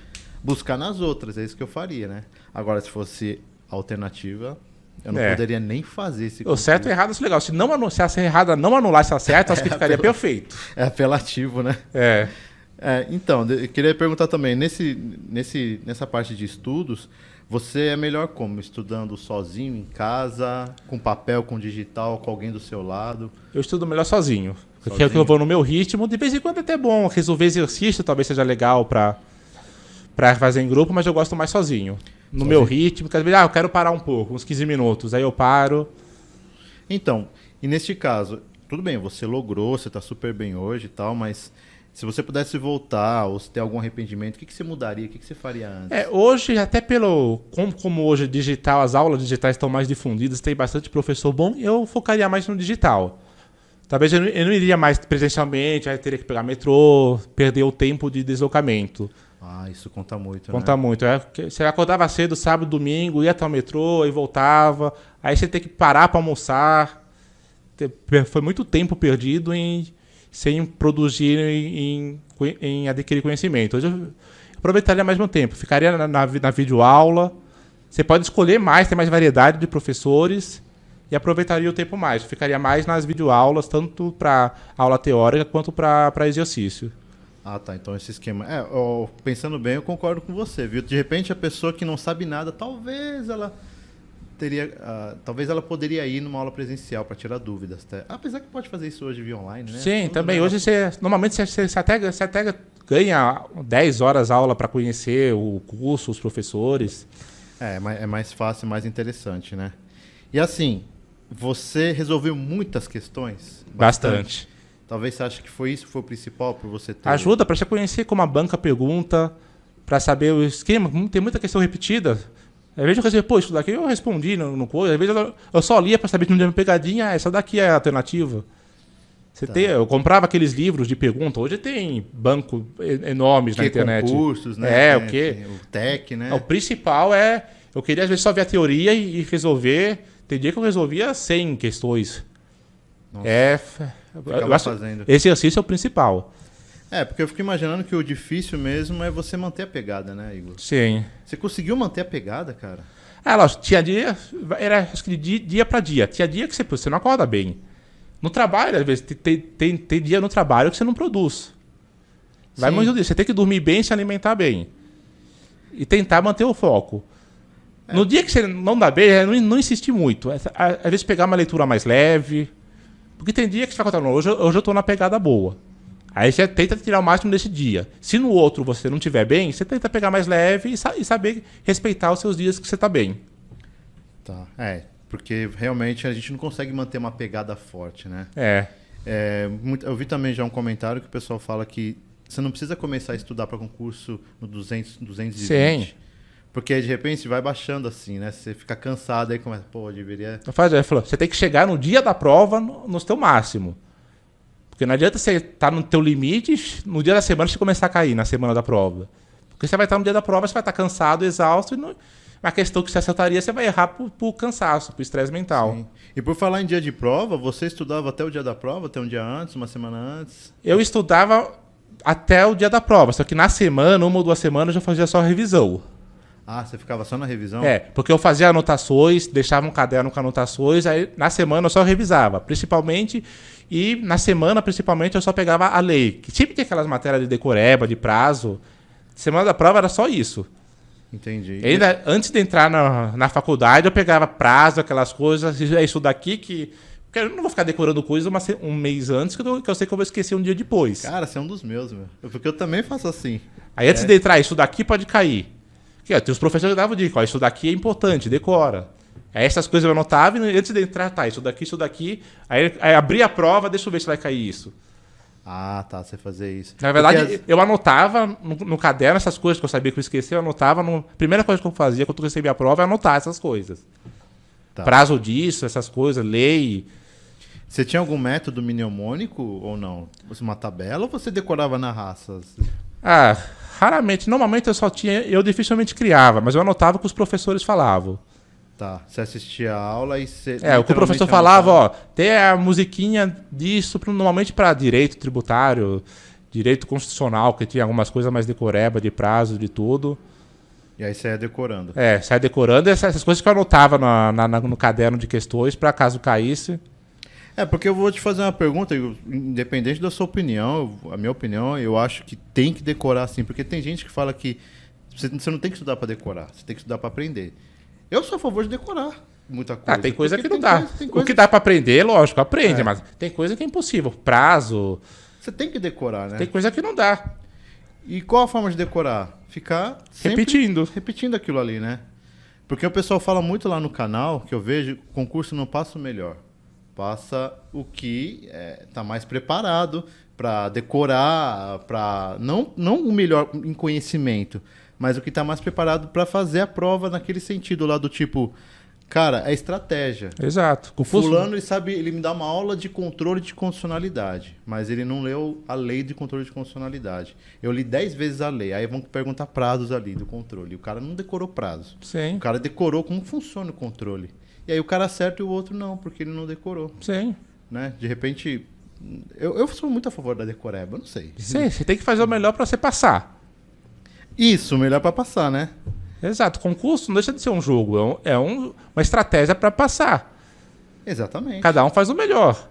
buscar nas outras, é isso que eu faria, né? Agora, se fosse alternativa, eu não poderia nem fazer esse concurso. O certo e errado é legal. Se a errada não anulasse a certa, acho que ficaria perfeito. É apelativo, né? Então, eu queria perguntar também, nessa parte de estudos, você é melhor como? Estudando sozinho, em casa, com papel, com digital, com alguém do seu lado? Eu estudo melhor sozinho. Porque eu vou no meu ritmo. De vez em quando é até bom resolver exercício, talvez seja legal para fazer em grupo, mas eu gosto mais sozinho. No meu ritmo, porque às vezes eu quero parar um pouco, uns 15 minutos, aí eu paro. Então, e neste caso, tudo bem, você logrou, você está super bem hoje e tal, mas se você pudesse voltar ou se tem algum arrependimento, o que você mudaria, o que você faria antes? Hoje, até como hoje digital, as aulas digitais estão mais difundidas, tem bastante professor bom, eu focaria mais no digital. Talvez eu não iria mais presencialmente, aí teria que pegar metrô, perder o tempo de deslocamento. Isso conta muito, Conta muito. Você acordava cedo, sábado, domingo, ia até o metrô, aí voltava. Aí você tem que parar para almoçar. Foi muito tempo perdido sem produzir, em adquirir conhecimento. Hoje eu aproveitaria mais meu tempo. Ficaria na videoaula. Você pode escolher mais, tem mais variedade de professores. E aproveitaria o tempo mais. Ficaria mais nas videoaulas, tanto para aula teórica quanto para exercício. Tá. Então esse esquema... pensando bem, eu concordo com você, viu? De repente, a pessoa que não sabe nada, talvez ela poderia ir numa aula presencial para tirar dúvidas. Apesar que pode fazer isso hoje via online, né? Sim, também. Hoje, normalmente, você até ganha 10 horas aula para conhecer o curso, os professores. É mais fácil, mais interessante, né? E assim, você resolveu muitas questões? Bastante. Talvez você ache que foi o principal para você ter... Ajuda para você conhecer como a banca pergunta, para saber o esquema. Tem muita questão repetida. Às vezes eu recebi, isso daqui eu respondi no coisa. Às vezes eu só lia para saber que não tinha uma pegadinha. Essa daqui é a alternativa. Eu comprava aqueles livros de pergunta. Hoje tem banco enormes na internet. Concursos, né? O quê? O TEC, né? O principal eu queria às vezes só ver a teoria e resolver. Tem dia que eu resolvia 100 questões. Nossa. Esse exercício é o principal. Porque eu fico imaginando que o difícil mesmo é você manter a pegada, né, Igor? Sim. Você conseguiu manter a pegada, cara? Lógico, tinha dia, era acho que de dia para dia. Tinha dia que você não acorda bem. No trabalho, às vezes, tem dia no trabalho que você não produz. Vai muito disso. Você tem que dormir bem e se alimentar bem. E tentar manter o foco. No dia que você não dá bem, não insistir muito. Às vezes pegar uma leitura mais leve. Porque tem dia que você vai contar, hoje eu estou na pegada boa. Aí você tenta tirar o máximo desse dia. Se no outro você não estiver bem, você tenta pegar mais leve e saber respeitar os seus dias que você está bem. Tá. Porque realmente a gente não consegue manter uma pegada forte, né? Eu vi também já um comentário que o pessoal fala que você não precisa começar a estudar para concurso no 200, 220. Sim. Porque de repente vai baixando assim, né? Você fica cansado aí começa, deveria... Você tem que chegar no dia da prova no seu máximo. Porque não adianta você estar no teu limite, no dia da semana você começar a cair na semana da prova. Porque você vai estar no dia da prova, você vai estar cansado, exausto, e a questão que você acertaria, você vai errar por cansaço, por estresse mental. Sim. E por falar em dia de prova, você estudava até o dia da prova, até um dia antes, uma semana antes? Eu estudava até o dia da prova, só que na semana, 1 ou 2 semanas, eu fazia só revisão. Você ficava só na revisão? Porque eu fazia anotações, deixava um caderno com anotações, aí na semana eu só revisava, principalmente, e na semana, principalmente, eu só pegava a lei. Que sempre tinha aquelas matérias de decoreba, de prazo. Semana da prova era só isso. Entendi. Ainda antes de entrar na faculdade, eu pegava prazo, aquelas coisas, é isso daqui que... Porque eu não vou ficar decorando coisas um mês antes, que eu sei que eu vou esquecer um dia depois. Cara, você é um dos meus, meu. Porque eu também faço assim. Aí antes de entrar, isso daqui pode cair. Porque, ó, tem os professores que davam dica, ó, isso daqui é importante, decora. Aí essas coisas eu anotava e antes de entrar, tá, isso daqui. Aí abri a prova, deixa eu ver se vai cair isso. Ah, tá, você fazer isso. Na verdade, eu anotava no caderno essas coisas que eu sabia que eu esqueci, eu anotava. Primeira coisa que eu fazia quando eu recebia a prova é anotar essas coisas. Tá. Prazo disso, essas coisas, lei. Você tinha algum método mnemônico ou não? Uma tabela ou você decorava na raça? Ah, raramente. Normalmente eu dificilmente criava, mas eu anotava o que os professores falavam. Tá, você assistia a aula e você... O que o professor falava, ó, tem a musiquinha disso, normalmente para direito tributário, direito constitucional, que tinha algumas coisas mais decoreba, de prazo, de tudo. E aí você ia decorando. Sai decorando essas coisas que eu anotava no caderno de questões, para caso caísse. Porque eu vou te fazer uma pergunta, independente da sua opinião, a minha opinião, eu acho que tem que decorar sim, porque tem gente que fala que você não tem que estudar para decorar, você tem que estudar para aprender. Eu sou a favor de decorar muita coisa. Tem coisa que não dá. O que dá para aprender, lógico, aprende, mas tem coisa que é impossível. Prazo. Você tem que decorar, né? Tem coisa que não dá. E qual a forma de decorar? Ficar sempre repetindo aquilo ali, né? Porque o pessoal fala muito lá no canal, que eu vejo, concurso não passa o melhor. Passa o que tá mais preparado para decorar, para não o melhor em conhecimento, mas o que está mais preparado para fazer a prova naquele sentido lá do tipo, cara, é estratégia. Exato. O fulano, ele me dá uma aula de controle de constitucionalidade, mas ele não leu a lei de controle de constitucionalidade. Eu li 10 vezes a lei, aí vão perguntar prazos ali do controle. O cara não decorou prazo. Sim. O cara decorou como funciona o controle. E aí o cara acerta e o outro não, porque ele não decorou. Sim. Né? De repente, eu sou muito a favor da decoreba, eu não sei. Sim, você tem que fazer o melhor para você passar. Isso, melhor para passar, né? Exato. Concurso não deixa de ser um jogo, uma estratégia para passar. Exatamente. Cada um faz o melhor.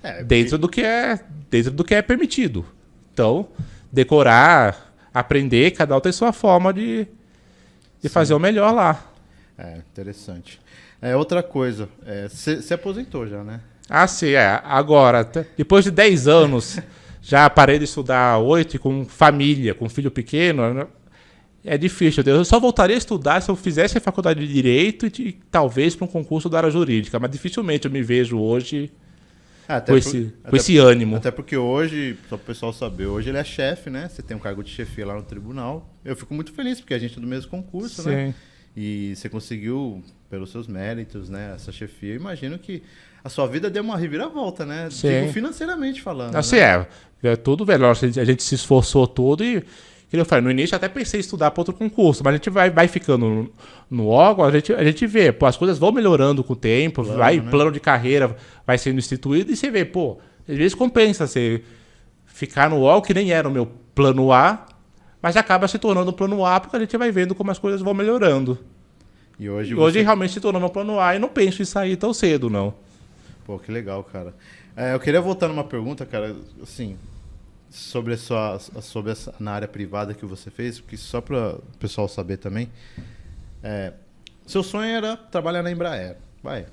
Porque... dentro do que é permitido. Então, decorar, aprender, cada um tem sua forma de fazer o melhor lá. Interessante. Outra coisa, você aposentou já, né? Ah, sim, agora, depois de 10 anos, já parei de estudar 8 com família, com filho pequeno, é difícil. Eu só voltaria a estudar se eu fizesse a faculdade de Direito e talvez para um concurso da área jurídica, mas dificilmente eu me vejo hoje com esse ânimo. Até porque hoje, só para o pessoal saber, hoje ele é chefe, né? Você tem um cargo de chefia lá no tribunal. Eu fico muito feliz, porque a gente é do mesmo concurso, sim, né? E você conseguiu, pelos seus méritos, né, essa chefia. Eu imagino que a sua vida deu uma reviravolta, né? Sim. Digo, financeiramente falando. Assim, né? É tudo melhor. A gente se esforçou tudo e, como eu falei, no início até pensei em estudar para outro concurso, mas a gente vai ficando no órgão, a gente vê, as coisas vão melhorando com o tempo, plano de carreira vai sendo instituído e você vê, às vezes compensa você ficar no órgão, que nem era o meu plano A, mas acaba se tornando o plano A porque a gente vai vendo como as coisas vão melhorando. E hoje realmente se tornou meu plano A e não penso em sair tão cedo, não. Que legal, cara. Eu queria voltar numa pergunta, cara, assim, sobre na área privada que você fez, porque só para o pessoal saber também, seu sonho era trabalhar na Embraer.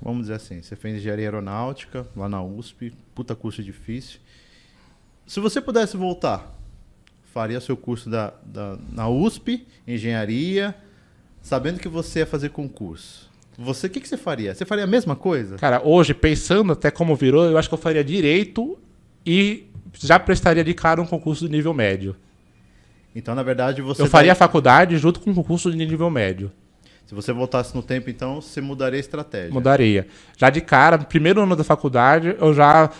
Vamos dizer assim, você fez engenharia aeronáutica lá na USP, puta curso difícil. Se você pudesse voltar, faria seu curso na USP, engenharia, sabendo que você ia fazer concurso. O que você faria? Você faria a mesma coisa? Cara, hoje, pensando até como virou, eu acho que eu faria direito e já prestaria de cara um concurso de nível médio. Então, na verdade, eu faria a faculdade junto com um concurso de nível médio. Se você voltasse no tempo, então, você mudaria a estratégia? Mudaria. Já de cara, primeiro ano da faculdade, eu já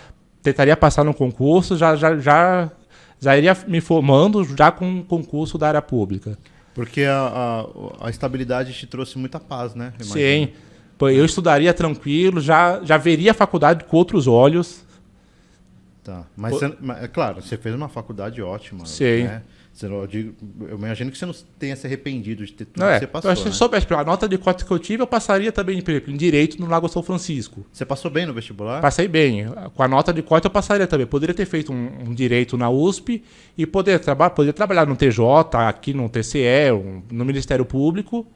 tentaria passar no concurso, já iria me formando já com um concurso da área pública. Porque a estabilidade te trouxe muita paz, né? Sim. Eu estudaria tranquilo, já veria a faculdade com outros olhos. Tá. Mas, é claro, você fez uma faculdade ótima. Sim. Né? Eu imagino que você não tenha se arrependido de ter tudo Não que é? você Eu passou, acho que né? se soubesse pela nota de cota que eu tive, eu passaria também, por exemplo, em Direito no Lago São Francisco. Você passou bem no vestibular? Passei bem. Com a nota de cota eu passaria também. Poderia ter feito um direito na USP e poder trabalhar no TJ, aqui no TCE, no Ministério Público.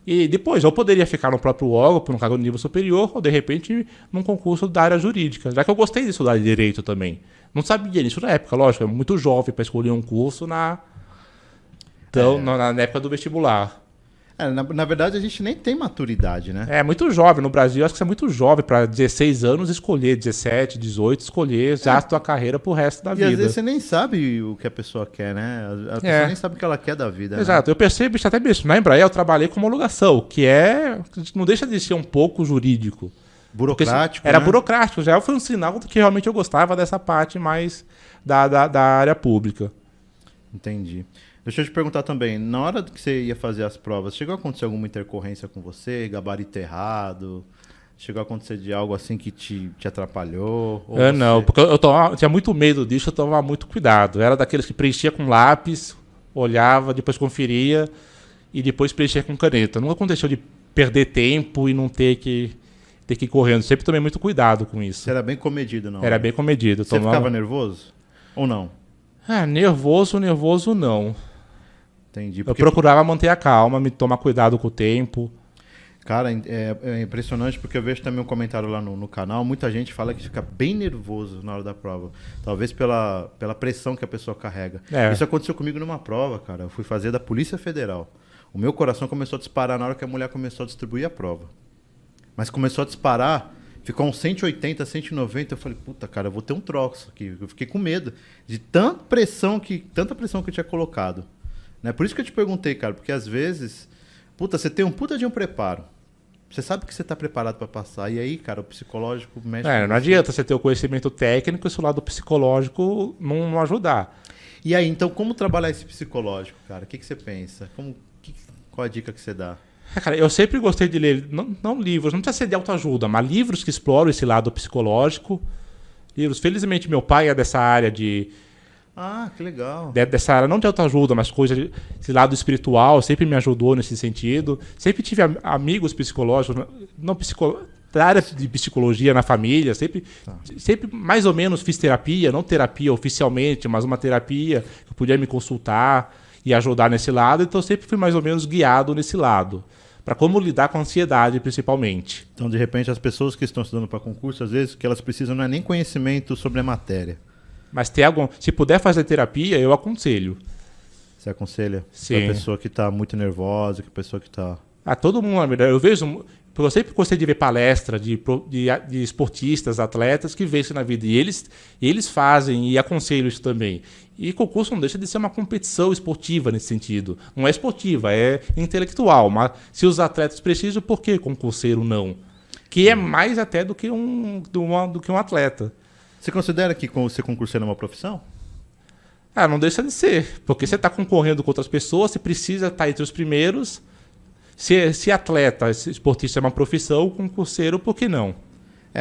E depois, eu poderia ficar no próprio órgão, no cargo de nível superior, ou de repente num concurso da área jurídica. Já que eu gostei de estudar direito também. Não sabia disso na época, lógico, eu era muito jovem para escolher um curso na época do vestibular. Na verdade, a gente nem tem maturidade, né? É muito jovem no Brasil, acho que você é muito jovem para 16 anos escolher, 17, 18, escolher já a tua carreira pro resto da E vida. às vezes você nem sabe o que a pessoa quer, né? A pessoa nem sabe o que ela quer da vida. Exato, eu percebo isso até mesmo. Na Embraer eu trabalhei com homologação, que não deixa de ser um pouco jurídico. Burocrático, Era né? burocrático, já foi um sinal de que realmente eu gostava dessa parte mais da área pública. Entendi. Deixa eu te perguntar também, na hora que você ia fazer as provas, chegou a acontecer alguma intercorrência com você, gabarito errado? Chegou a acontecer de algo assim que te atrapalhou? Ou Não, porque eu tinha muito medo disso, eu tomava muito cuidado. Eu era daqueles que preenchia com lápis, olhava, depois conferia e depois preenchia com caneta. Nunca aconteceu de perder tempo e não ter que ir correndo. Sempre tomei muito cuidado com isso. Você era bem comedido, não? Era bem comedido. Você ficava nervoso? Ou não? Nervoso não. Entendi. Eu procurava manter a calma, me tomar cuidado com o tempo. Cara, é impressionante porque eu vejo também um comentário lá no canal, muita gente fala que fica bem nervoso na hora da prova. Talvez pela pressão que a pessoa carrega. Isso aconteceu comigo numa prova, cara. Eu fui fazer da Polícia Federal. O meu coração começou a disparar na hora que a mulher começou a distribuir a prova. Mas começou a disparar, ficou uns 180, 190. Eu falei, puta, cara, eu vou ter um troço aqui. Eu fiquei com medo de tanta pressão que eu tinha colocado. Né? Por isso que eu te perguntei, cara, porque às vezes, puta, você tem um puta de um preparo. Você sabe que você está preparado para passar. E aí, cara, o psicológico mexe com Não você. adianta você ter o conhecimento técnico e se o lado psicológico não ajudar. E aí, então, como trabalhar esse psicológico, cara? O que você pensa? Qual a dica que você dá? Cara, eu sempre gostei de ler, não livros, não precisa ser de autoajuda, mas livros que exploram esse lado psicológico. Livros. Felizmente, meu pai é dessa área que legal. Dessa área, não de autoajuda, mas esse lado espiritual, sempre me ajudou nesse sentido. Sempre tive amigos psicológicos, da área de psicologia na família, sempre mais ou menos fiz terapia, não terapia oficialmente, mas uma terapia que eu podia me consultar e ajudar nesse lado, então sempre fui mais ou menos guiado nesse lado, para como lidar com a ansiedade, principalmente. Então, de repente, as pessoas que estão estudando para concurso, às vezes, o que elas precisam não é nem conhecimento sobre a matéria. Mas se puder fazer terapia, eu aconselho. Você aconselha? Sim. Para a pessoa que está muito nervosa, que a pessoa que está... Todo mundo, na verdade, eu vejo... Eu sempre gostei de ver palestra de esportistas, atletas que vencem na vida. E eles fazem e aconselham isso também. E concurso não deixa de ser uma competição esportiva nesse sentido. Não é esportiva, é intelectual. Mas se os atletas precisam, por que concurseiro não? Que é mais até do que um atleta. Você considera que ser concurseiro é uma profissão? Não deixa de ser. Porque você está concorrendo com outras pessoas, você precisa estar entre os primeiros. Se atleta, se esportista é uma profissão, concurseiro, por que não?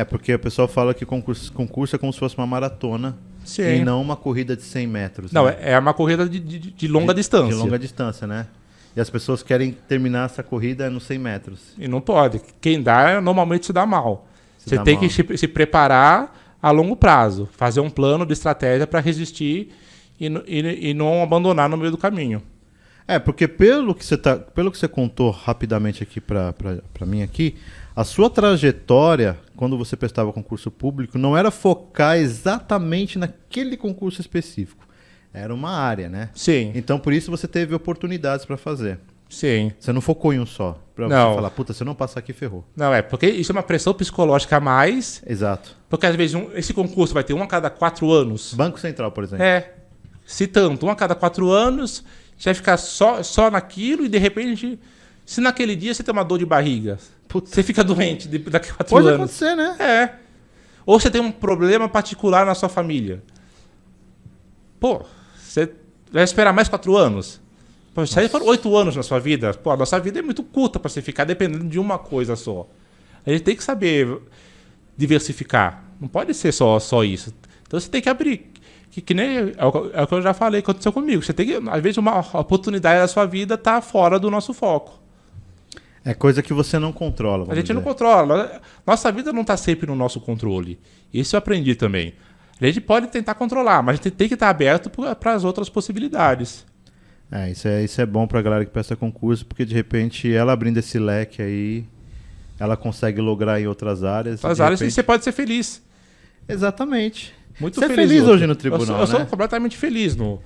Porque o pessoal fala que concurso é como se fosse uma maratona. Sim. E não uma corrida de 100 metros. Não, né? é uma corrida de longa distância. De longa distância, né? E as pessoas querem terminar essa corrida nos 100 metros. E não pode. Quem dá, normalmente se dá mal. Você tem mal. que se preparar a longo prazo. Fazer um plano de estratégia para resistir e não abandonar no meio do caminho. Porque pelo que você contou rapidamente aqui para mim aqui, a sua trajetória, quando você prestava concurso público, não era focar exatamente naquele concurso específico. Era uma área, né? Sim. Então, por isso você teve oportunidades para fazer. Sim. Você não focou em um só. Para você falar, puta, se eu não passar aqui, ferrou. Não, porque isso é uma pressão psicológica a mais. Exato. Porque às vezes esse concurso vai ter um a cada 4 anos. Banco Central, por exemplo. Se tanto, um a cada 4 anos, você vai ficar só naquilo e de repente, se naquele dia você tem uma dor de barriga, você fica doente daqui a 4 anos. Pode acontecer, né? Ou você tem um problema particular na sua família. Você vai esperar mais 4 anos? Isso aí foram 8 anos na sua vida. A nossa vida é muito curta para você ficar dependendo de uma coisa só. A gente tem que saber diversificar. Não pode ser só isso. Então você tem que abrir. Que nem é o que eu já falei, que aconteceu comigo. Você tem que, às vezes, uma oportunidade da sua vida está fora do nosso foco. É coisa que você não controla. A gente não controla. Nossa vida não está sempre no nosso controle. Isso eu aprendi também. A gente pode tentar controlar, mas a gente tem que estar aberto para as outras possibilidades. Isso é bom para a galera que presta concurso, porque de repente ela abrindo esse leque aí, ela consegue lograr em outras áreas. Outras áreas repente... você pode ser feliz. Exatamente. Muito você feliz. Você é feliz hoje no tribunal, eu sou completamente feliz no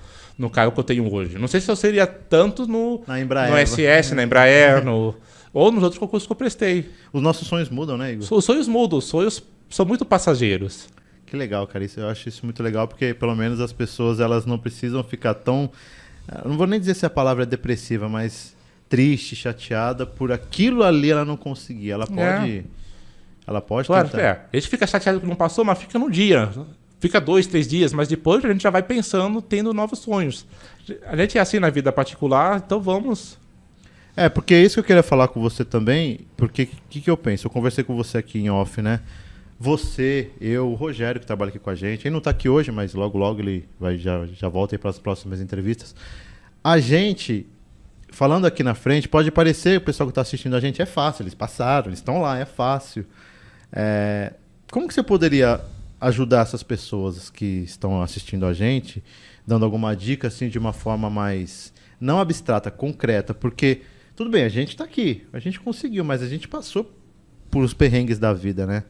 cargo que eu tenho hoje. Não sei se eu seria tanto na Embraer, no SS, na Embraer, ou nos outros concursos que eu prestei. Os nossos sonhos mudam, né, Igor? Os sonhos mudam, os sonhos são muito passageiros. Que legal, cara. Eu acho isso muito legal, porque pelo menos as pessoas elas não precisam ficar tão... Não vou nem dizer se a palavra é depressiva, mas triste, chateada por aquilo ali ela não conseguir. Ela pode claro, tentar. A gente fica chateado que não passou, mas fica num dia. Fica 2, 3 dias, mas depois a gente já vai pensando, tendo novos sonhos. A gente é assim na vida particular, então vamos... porque é isso que eu queria falar com você também, porque o que eu penso? Eu conversei com você aqui em off, né? Você, eu, o Rogério, que trabalha aqui com a gente, ele não está aqui hoje, mas logo ele já volta aí para as próximas entrevistas. A gente, falando aqui na frente, pode parecer, o pessoal que está assistindo a gente, é fácil, eles passaram, eles estão lá, é fácil. Como que você poderia ajudar essas pessoas que estão assistindo a gente, dando alguma dica assim de uma forma mais, não abstrata, concreta, porque, tudo bem, a gente está aqui, a gente conseguiu, mas a gente passou por os perrengues da vida, né?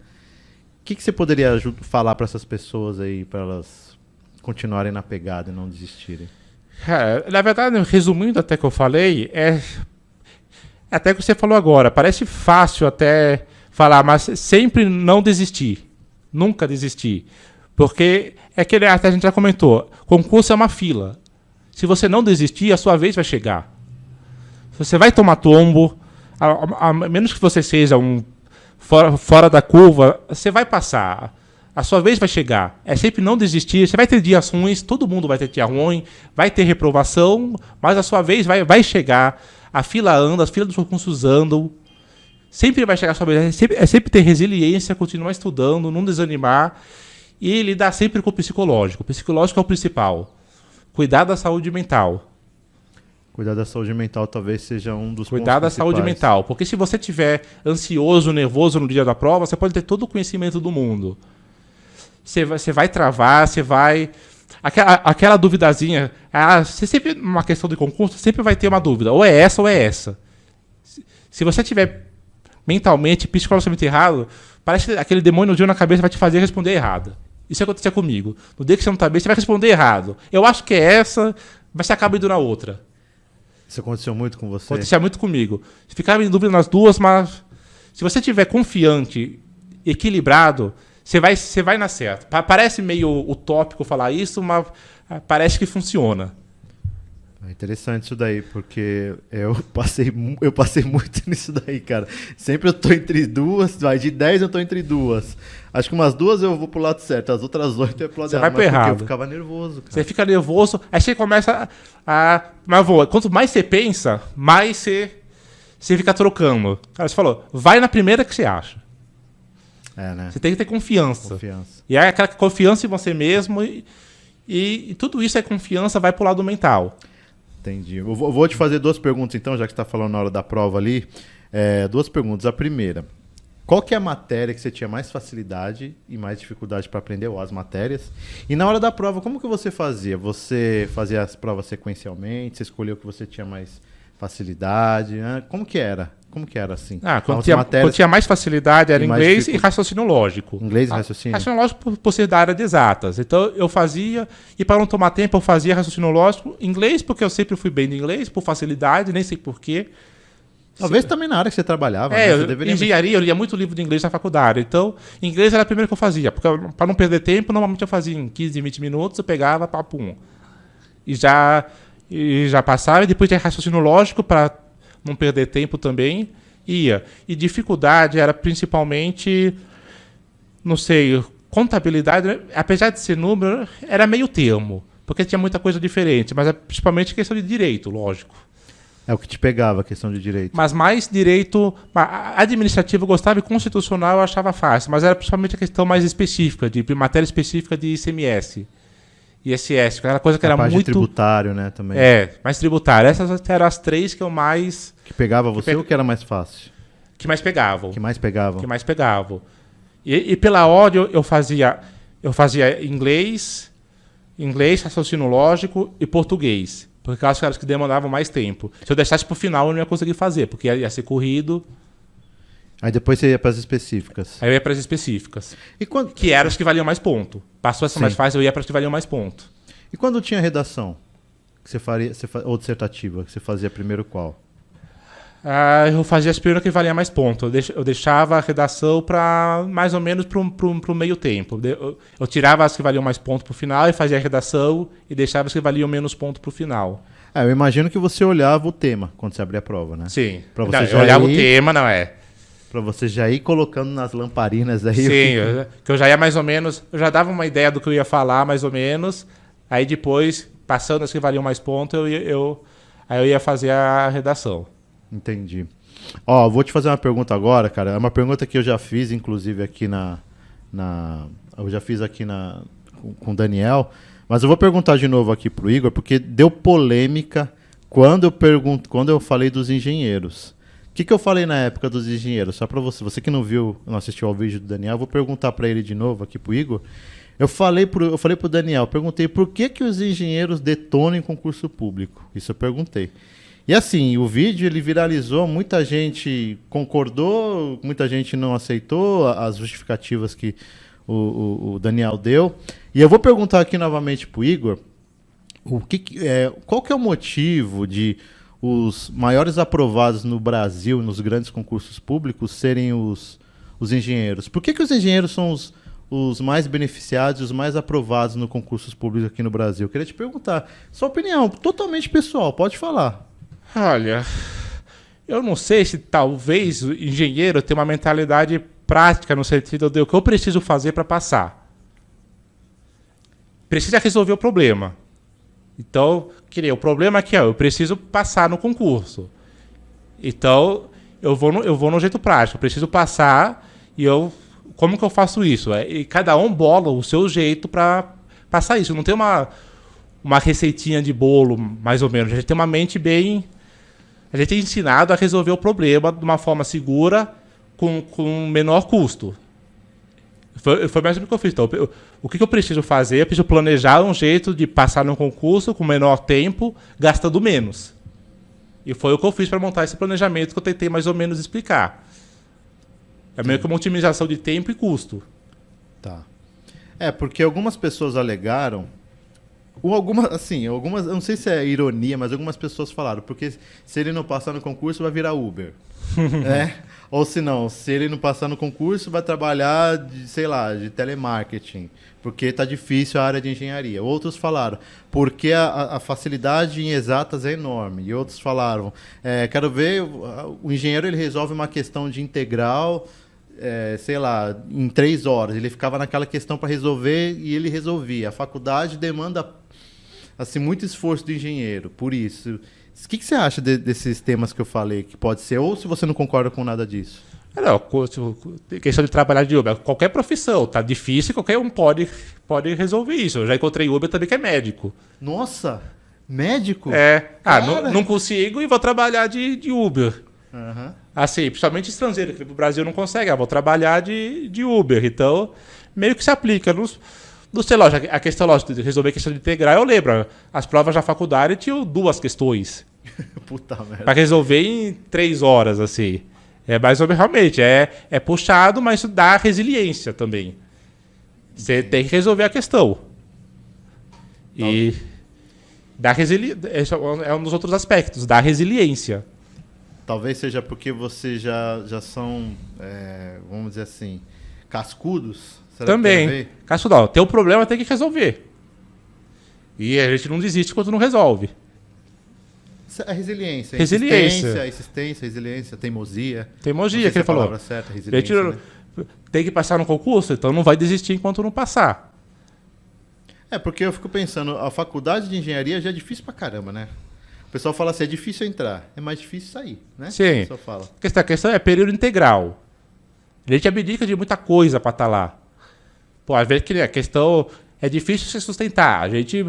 O que você poderia falar para essas pessoas aí, para elas continuarem na pegada e não desistirem? Na verdade, resumindo até o que eu falei, até o que você falou agora, parece fácil até falar, mas sempre não desistir. Nunca desistir. Porque até a gente já comentou, concurso é uma fila. Se você não desistir, a sua vez vai chegar. Você vai tomar tombo, a menos que você seja fora da curva, você vai passar. A sua vez vai chegar. É sempre não desistir. Você vai ter dias ruins, todo mundo vai ter dia ruim, vai ter reprovação, mas a sua vez vai chegar. A fila anda, as filas dos concursos andam. Sempre vai chegar a sua vez. É sempre ter resiliência, continuar estudando, não desanimar e lidar sempre com o psicológico. O psicológico é o principal. Cuidar da saúde mental. Cuidar da saúde mental talvez seja um dos pontos Cuidar da saúde mental. Porque se você estiver ansioso, nervoso no dia da prova, você pode ter todo o conhecimento do mundo. Você vai travar, você vai... Aquela duvidazinha... Você sempre, numa questão de concurso, sempre vai ter uma dúvida. Ou é essa ou é essa. Se você estiver mentalmente, psicologicamente errado, parece que aquele demônio no dia na cabeça vai te fazer responder errado. Isso aconteceu comigo. No dia que você não está bem, você vai responder errado. Eu acho que é essa, mas você acaba indo na outra. Isso aconteceu muito com você? Aconteceu muito comigo. Ficava em dúvida nas duas, mas se você estiver confiante, equilibrado, você vai na certa. Parece meio utópico falar isso, mas parece que funciona. É interessante isso daí, porque eu passei muito nisso daí, cara. Sempre eu tô entre duas, de 10 eu tô entre duas. Acho que umas 2 eu vou pro lado certo, as outras 8 é pro lado errado. Você vai pro errado. Eu ficava nervoso, cara. Você fica nervoso, aí você começa Mas quanto mais você pensa, mais você fica trocando. Cara, você falou, vai na primeira que você acha. Né? Você tem que ter confiança. E é aquela confiança em você mesmo e tudo isso é confiança, vai pro lado mental. Entendi. Eu vou te fazer 2 perguntas, então, já que você está falando na hora da prova ali. 2 perguntas. A primeira, qual que é a matéria que você tinha mais facilidade e mais dificuldade para aprender, ou as matérias? E na hora da prova, como que você fazia? Você fazia as provas sequencialmente? Você escolheu o que você tinha mais facilidade? Como que era? Como que era assim? Quando tinha mais facilidade era inglês e raciocínio lógico. Inglês e raciocínio? Raciocínio lógico por ser da área de exatas. Então eu fazia, e para não tomar tempo eu fazia raciocínio lógico. Inglês porque eu sempre fui bem de inglês, por facilidade, nem sei porquê. Talvez também na área que você trabalhava. Né? Você engenharia, eu lia muito livro de inglês na faculdade. Então, inglês era a primeira que eu fazia. Porque para não perder tempo, normalmente eu fazia em 15, 20 minutos, eu pegava, papum. E já passava, e depois tinha raciocínio lógico para não perder tempo também, ia. E dificuldade era principalmente, não sei, contabilidade, apesar de ser número, era meio termo, porque tinha muita coisa diferente, mas é principalmente questão de direito, lógico. É o que te pegava, a questão de direito. Mas mais direito, administrativo eu gostava e constitucional eu achava fácil, mas era principalmente a questão mais específica, de matéria específica de ICMS. ISS, aquela coisa que A era parte de muito... tributário, né, também. mais tributário. Essas eram as 3 que eu mais... Que pegava você ou que era mais fácil? Que mais pegavam. Que mais pegavam? Que mais pegavam. E pela ordem eu fazia inglês, raciocínio lógico e português. Porque aquelas caras que demandavam mais tempo. Se eu deixasse pro final, eu não ia conseguir fazer, porque ia ser corrido. Aí depois você ia para as específicas. Aí eu ia para as específicas. E quando, Que eram as que valiam mais ponto. Passou essa Sim. mais fácil, eu ia para as que valiam mais ponto. e quando tinha redação? Que você faria, ou dissertativa, que você fazia primeiro qual? Eu fazia as primeiras que valia mais ponto. Eu deixava a redação para mais ou menos para o meio tempo. Eu tirava as que valiam mais ponto para o final e fazia a redação e deixava as que valiam menos ponto para o final. Eu imagino que você olhava o tema quando você abria a prova, né? Sim. Pra você Não, já eu olhava ir- o tema, não é? Pra você já ir colocando nas lamparinas aí. Sim, que eu já ia mais ou menos... Eu já dava uma ideia do que eu ia falar, mais ou menos. Aí depois, passando as que valiam mais ponto, aí eu ia fazer a redação. Entendi. Ó, vou te fazer uma pergunta agora, cara. É uma pergunta que eu já fiz, inclusive, aqui eu já fiz aqui com o Daniel. Mas eu vou perguntar de novo aqui pro Igor, porque deu polêmica quando eu falei dos engenheiros. O que eu falei na época dos engenheiros? Só para você que não viu, não assistiu ao vídeo do Daniel, eu vou perguntar para ele de novo aqui pro Igor. Eu falei pro Daniel, perguntei por que os engenheiros detonam em concurso público. Isso eu perguntei. E assim, o vídeo ele viralizou, muita gente concordou, muita gente não aceitou as justificativas que o Daniel deu. E eu vou perguntar aqui novamente para o Igor, qual que é o motivo de os maiores aprovados no Brasil, nos grandes concursos públicos, serem os engenheiros? Por que os engenheiros são os mais beneficiados, os mais aprovados no concursos públicos aqui no Brasil? Eu queria te perguntar, sua opinião, totalmente pessoal, pode falar. Olha, eu não sei se talvez o engenheiro tenha uma mentalidade prática no sentido de o que eu preciso fazer para passar. Precisa resolver o problema. Então, o problema aqui é, eu preciso passar no concurso. Então, eu vou no jeito prático. Eu preciso passar e como que eu faço isso? E cada um bola o seu jeito para passar isso. Não tem uma receitinha de bolo, mais ou menos. A gente tem uma mente bem... A gente é ensinado a resolver o problema de uma forma segura, com menor custo. Foi mais ou menos o que eu fiz. Então, o que eu preciso fazer? Eu preciso planejar um jeito de passar no concurso com menor tempo, gastando menos. E foi o que eu fiz para montar esse planejamento que eu tentei mais ou menos explicar. É meio que uma otimização de tempo e custo. Tá. Porque algumas pessoas alegaram, algumas, eu não sei se é ironia, mas algumas pessoas falaram, porque se ele não passar no concurso, vai virar Uber. Ou se não, se ele não passar no concurso, vai trabalhar de telemarketing, porque está difícil a área de engenharia. Outros falaram, porque a facilidade em exatas é enorme. E outros falaram, quero ver, o engenheiro ele resolve uma questão de integral, em 3 horas. Ele ficava naquela questão para resolver e ele resolvia. A faculdade demanda assim, muito esforço do engenheiro, por isso. O que você acha desses temas que eu falei, que pode ser, ou se você não concorda com nada disso? Não, questão de trabalhar de Uber, qualquer profissão, tá difícil, qualquer um pode resolver isso. Eu já encontrei Uber também que é médico. Nossa, médico? Não consigo e vou trabalhar de Uber. Uhum. Assim, principalmente estrangeiro, que no Brasil não consegue, vou trabalhar de Uber. Então, meio que se aplica. Não sei, lógico, a questão lógico, de resolver a questão de integrar, eu lembro, as provas da faculdade tinham 2 questões. Puta merda. Para resolver em 3 horas, assim. Mais ou menos, realmente, é puxado, mas dá resiliência também. Você tem que resolver a questão. E dá resiliência, é um dos outros aspectos, dá resiliência. Talvez seja porque vocês já são, vamos dizer assim, cascudos. Será Também. Cascudão, tem um problema, tem que resolver. E a gente não desiste quando não resolve. A resiliência. Resiliência. Insistência, resiliência, teimosia. Teimosia, que ele falou. A certa, resiliência, A gente tem que passar no concurso, então não vai desistir enquanto não passar. Porque eu fico pensando, a faculdade de engenharia já é difícil pra caramba, né? O pessoal fala assim, é difícil entrar, é mais difícil sair, né? Sim. O pessoal fala. A questão é período integral. A gente abdica de muita coisa para estar lá. Às vezes a questão é difícil se sustentar. A gente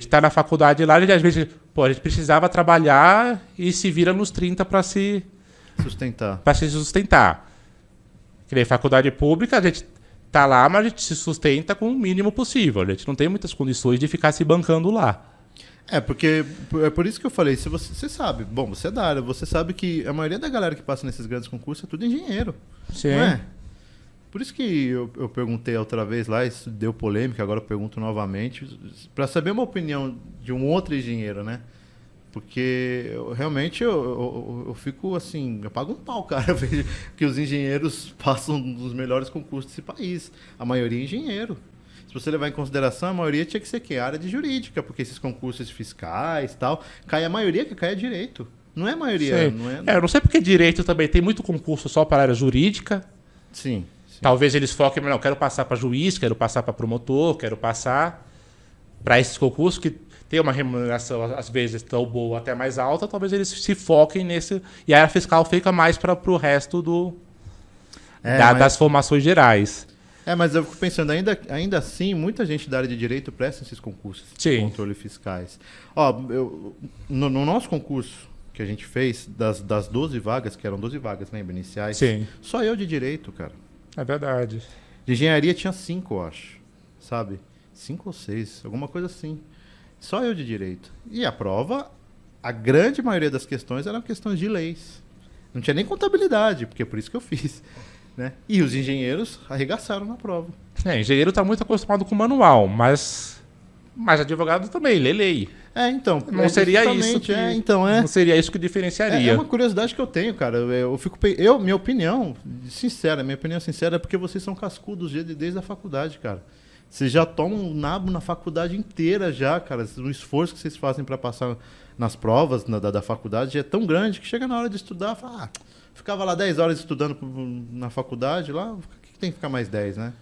tá na faculdade lá, às vezes, a gente precisava trabalhar e se vira nos 30 para se sustentar. Que nem faculdade pública, a gente tá lá, mas a gente se sustenta com o mínimo possível. A gente não tem muitas condições de ficar se bancando lá. Porque é por isso que eu falei, se você sabe, bom, você é da área, você sabe que a maioria da galera que passa nesses grandes concursos é tudo engenheiro. Sim. Não é? Por isso que eu perguntei outra vez lá, isso deu polêmica, agora eu pergunto novamente, para saber uma opinião de um outro engenheiro, né? Porque realmente eu fico assim, eu pago um pau, cara, eu vejo que os engenheiros passam dos melhores concursos desse país. A maioria é engenheiro. Se você levar em consideração, a maioria tinha que ser que área de jurídica, porque esses concursos fiscais e tal, a maioria que cai é direito. Não é a maioria. Não é... eu não sei porque direito também tem muito concurso só para a área jurídica. Sim. Talvez eles foquem, não, quero passar para juiz, quero passar para promotor, quero passar para esses concursos que tem uma remuneração, às vezes, tão boa, até mais alta, talvez eles se foquem nesse... E a área fiscal fica mais para o resto das formações gerais. Mas eu fico pensando, ainda assim, muita gente da área de direito presta esses concursos de controle fiscais. No nosso concurso que a gente fez, das 12 vagas, que eram 12 vagas, lembra, iniciais, só eu de direito, cara. É verdade. De engenharia tinha 5, eu acho, sabe? 5 ou 6, alguma coisa assim. Só eu de direito. E a prova, a grande maioria das questões eram questões de leis. Não tinha nem contabilidade, porque é por isso que eu fiz. Né? E os engenheiros arregaçaram na prova. Engenheiro está muito acostumado com manual, mas advogado também, lê lei. Então. Não seria isso não seria isso que diferenciaria. É uma curiosidade que eu tenho, cara. Minha opinião sincera é porque vocês são cascudos desde a faculdade, cara. Vocês já tomam um nabo na faculdade inteira já, cara. O esforço que vocês fazem para passar nas provas da faculdade já é tão grande que chega na hora de estudar, fala, ficava lá 10 horas estudando na faculdade, lá, o que tem que ficar mais 10, né?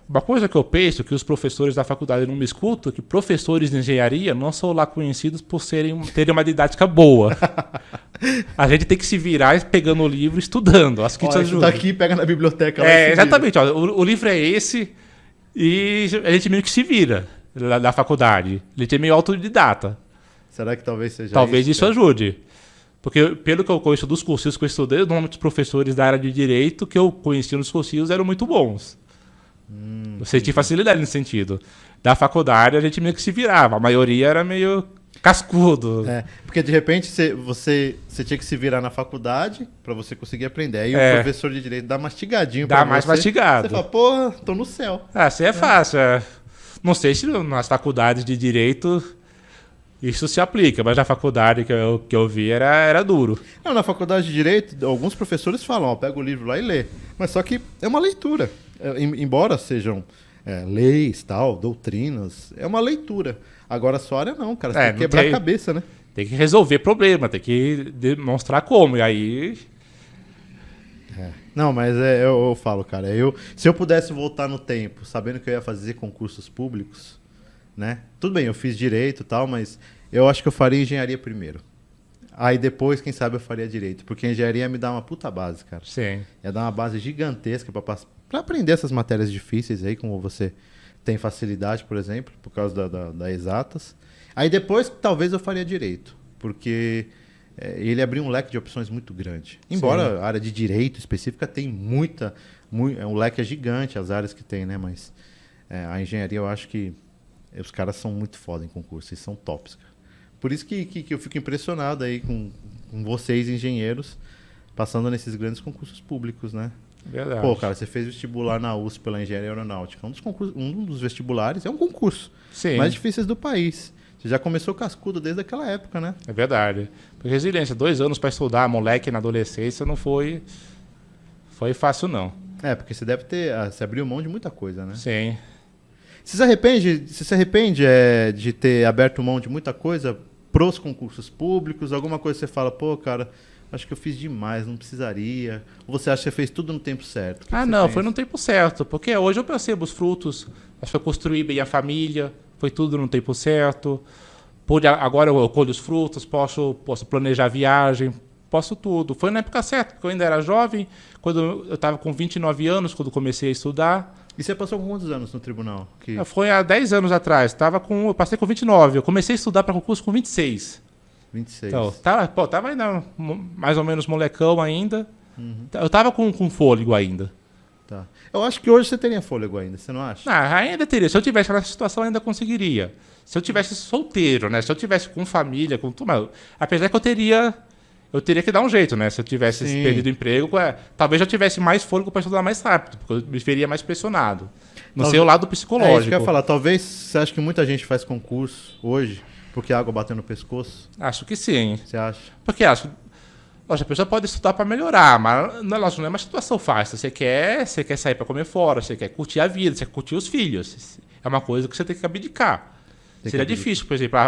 Uma coisa que eu penso, que os professores da faculdade não me escutam, que professores de engenharia não são lá conhecidos por terem uma didática boa. A gente tem que se virar pegando o livro, estudando. Acho que isso ajuda. Tá aqui, pega na biblioteca. Exatamente. O livro é esse e a gente meio que se vira da faculdade. A gente é meio autodidata. Será que talvez seja Talvez isso ajude. Porque, pelo que eu conheço dos cursos que eu estudei, normalmente os professores da área de direito que eu conhecia nos cursos eram muito bons. Eu senti facilidade nesse sentido. Da faculdade, a gente meio que se virava. A maioria era meio cascudo. Porque, de repente, você tinha que se virar na faculdade para você conseguir aprender. Aí o professor de direito dá mastigadinho para você. Dá mais mastigado. Você fala, porra, tô no céu. Assim é fácil. Não sei se nas faculdades de direito... Isso se aplica, mas na faculdade que eu vi era duro. Não, na faculdade de Direito, alguns professores falam, pega o livro lá e lê. Mas só que é uma leitura. Embora sejam leis, doutrinas, é uma leitura. Agora a sua área não, cara. Você tem que quebrar a cabeça, né? Tem que resolver problema, tem que demonstrar como. E aí... Não, mas eu falo, cara, se eu pudesse voltar no tempo, sabendo que eu ia fazer concursos públicos... Né? Tudo bem, eu fiz direito e tal, mas eu acho que eu faria engenharia primeiro. Aí depois, quem sabe, eu faria direito. Porque a engenharia me dá uma puta base, cara. Sim. Ia dar uma base gigantesca para aprender essas matérias difíceis aí, como você tem facilidade, por exemplo, por causa da exatas. Aí depois, talvez eu faria direito. Porque ele abriu um leque de opções muito grande. Embora a área de direito específica tem um leque é gigante, as áreas que tem, né? Mas a engenharia, eu acho que os caras são muito foda em concurso, eles são tops, cara. Por isso que eu fico impressionado aí com vocês, engenheiros, passando nesses grandes concursos públicos, né? Verdade. Pô, cara, você fez vestibular na USP pela Engenharia Aeronáutica. Um dos vestibulares é um concurso mais difíceis do país. Você já começou cascudo desde aquela época, né? É verdade. Porque resiliência, 2 anos para estudar, moleque na adolescência, não foi fácil, não. Porque você deve você abriu mão de muita coisa, né? Sim. Você se arrepende de ter aberto mão de muita coisa pros concursos públicos? Alguma coisa que você fala, pô, cara, acho que eu fiz demais, não precisaria. Ou você acha que você fez tudo no tempo certo? Não, foi no tempo certo. Porque hoje eu percebo os frutos. Acho que eu construí bem a família, foi tudo no tempo certo. Agora eu colho os frutos, posso planejar a viagem, posso tudo. Foi na época certa, porque eu ainda era jovem, quando eu estava com 29 anos, quando comecei a estudar. E você passou com quantos anos no tribunal? Foi há 10 anos atrás. Eu passei com 29. Eu comecei a estudar para concurso com 26. 26. Então, tava ainda mais ou menos molecão ainda. Eu tava com fôlego ainda. Tá. Eu acho que hoje você teria fôlego ainda, você não acha? Ainda teria. Se eu tivesse nessa situação, ainda conseguiria. Se eu tivesse solteiro, né? Se eu tivesse com família, com tudo. Apesar que eu teria que dar um jeito, né? Se eu tivesse perdido o emprego, talvez eu tivesse mais fôlego para estudar mais rápido, porque eu me veria mais pressionado. No seu lado psicológico. É isso que eu ia falar. Talvez você acha que muita gente faz concurso hoje porque a água bateu no pescoço? Acho que sim. Você acha? Porque lógico, a pessoa pode estudar para melhorar, mas não é uma situação fácil. Você quer sair para comer fora, você quer curtir a vida, você quer curtir os filhos. É uma coisa que você tem que abdicar. Seria difícil, por exemplo,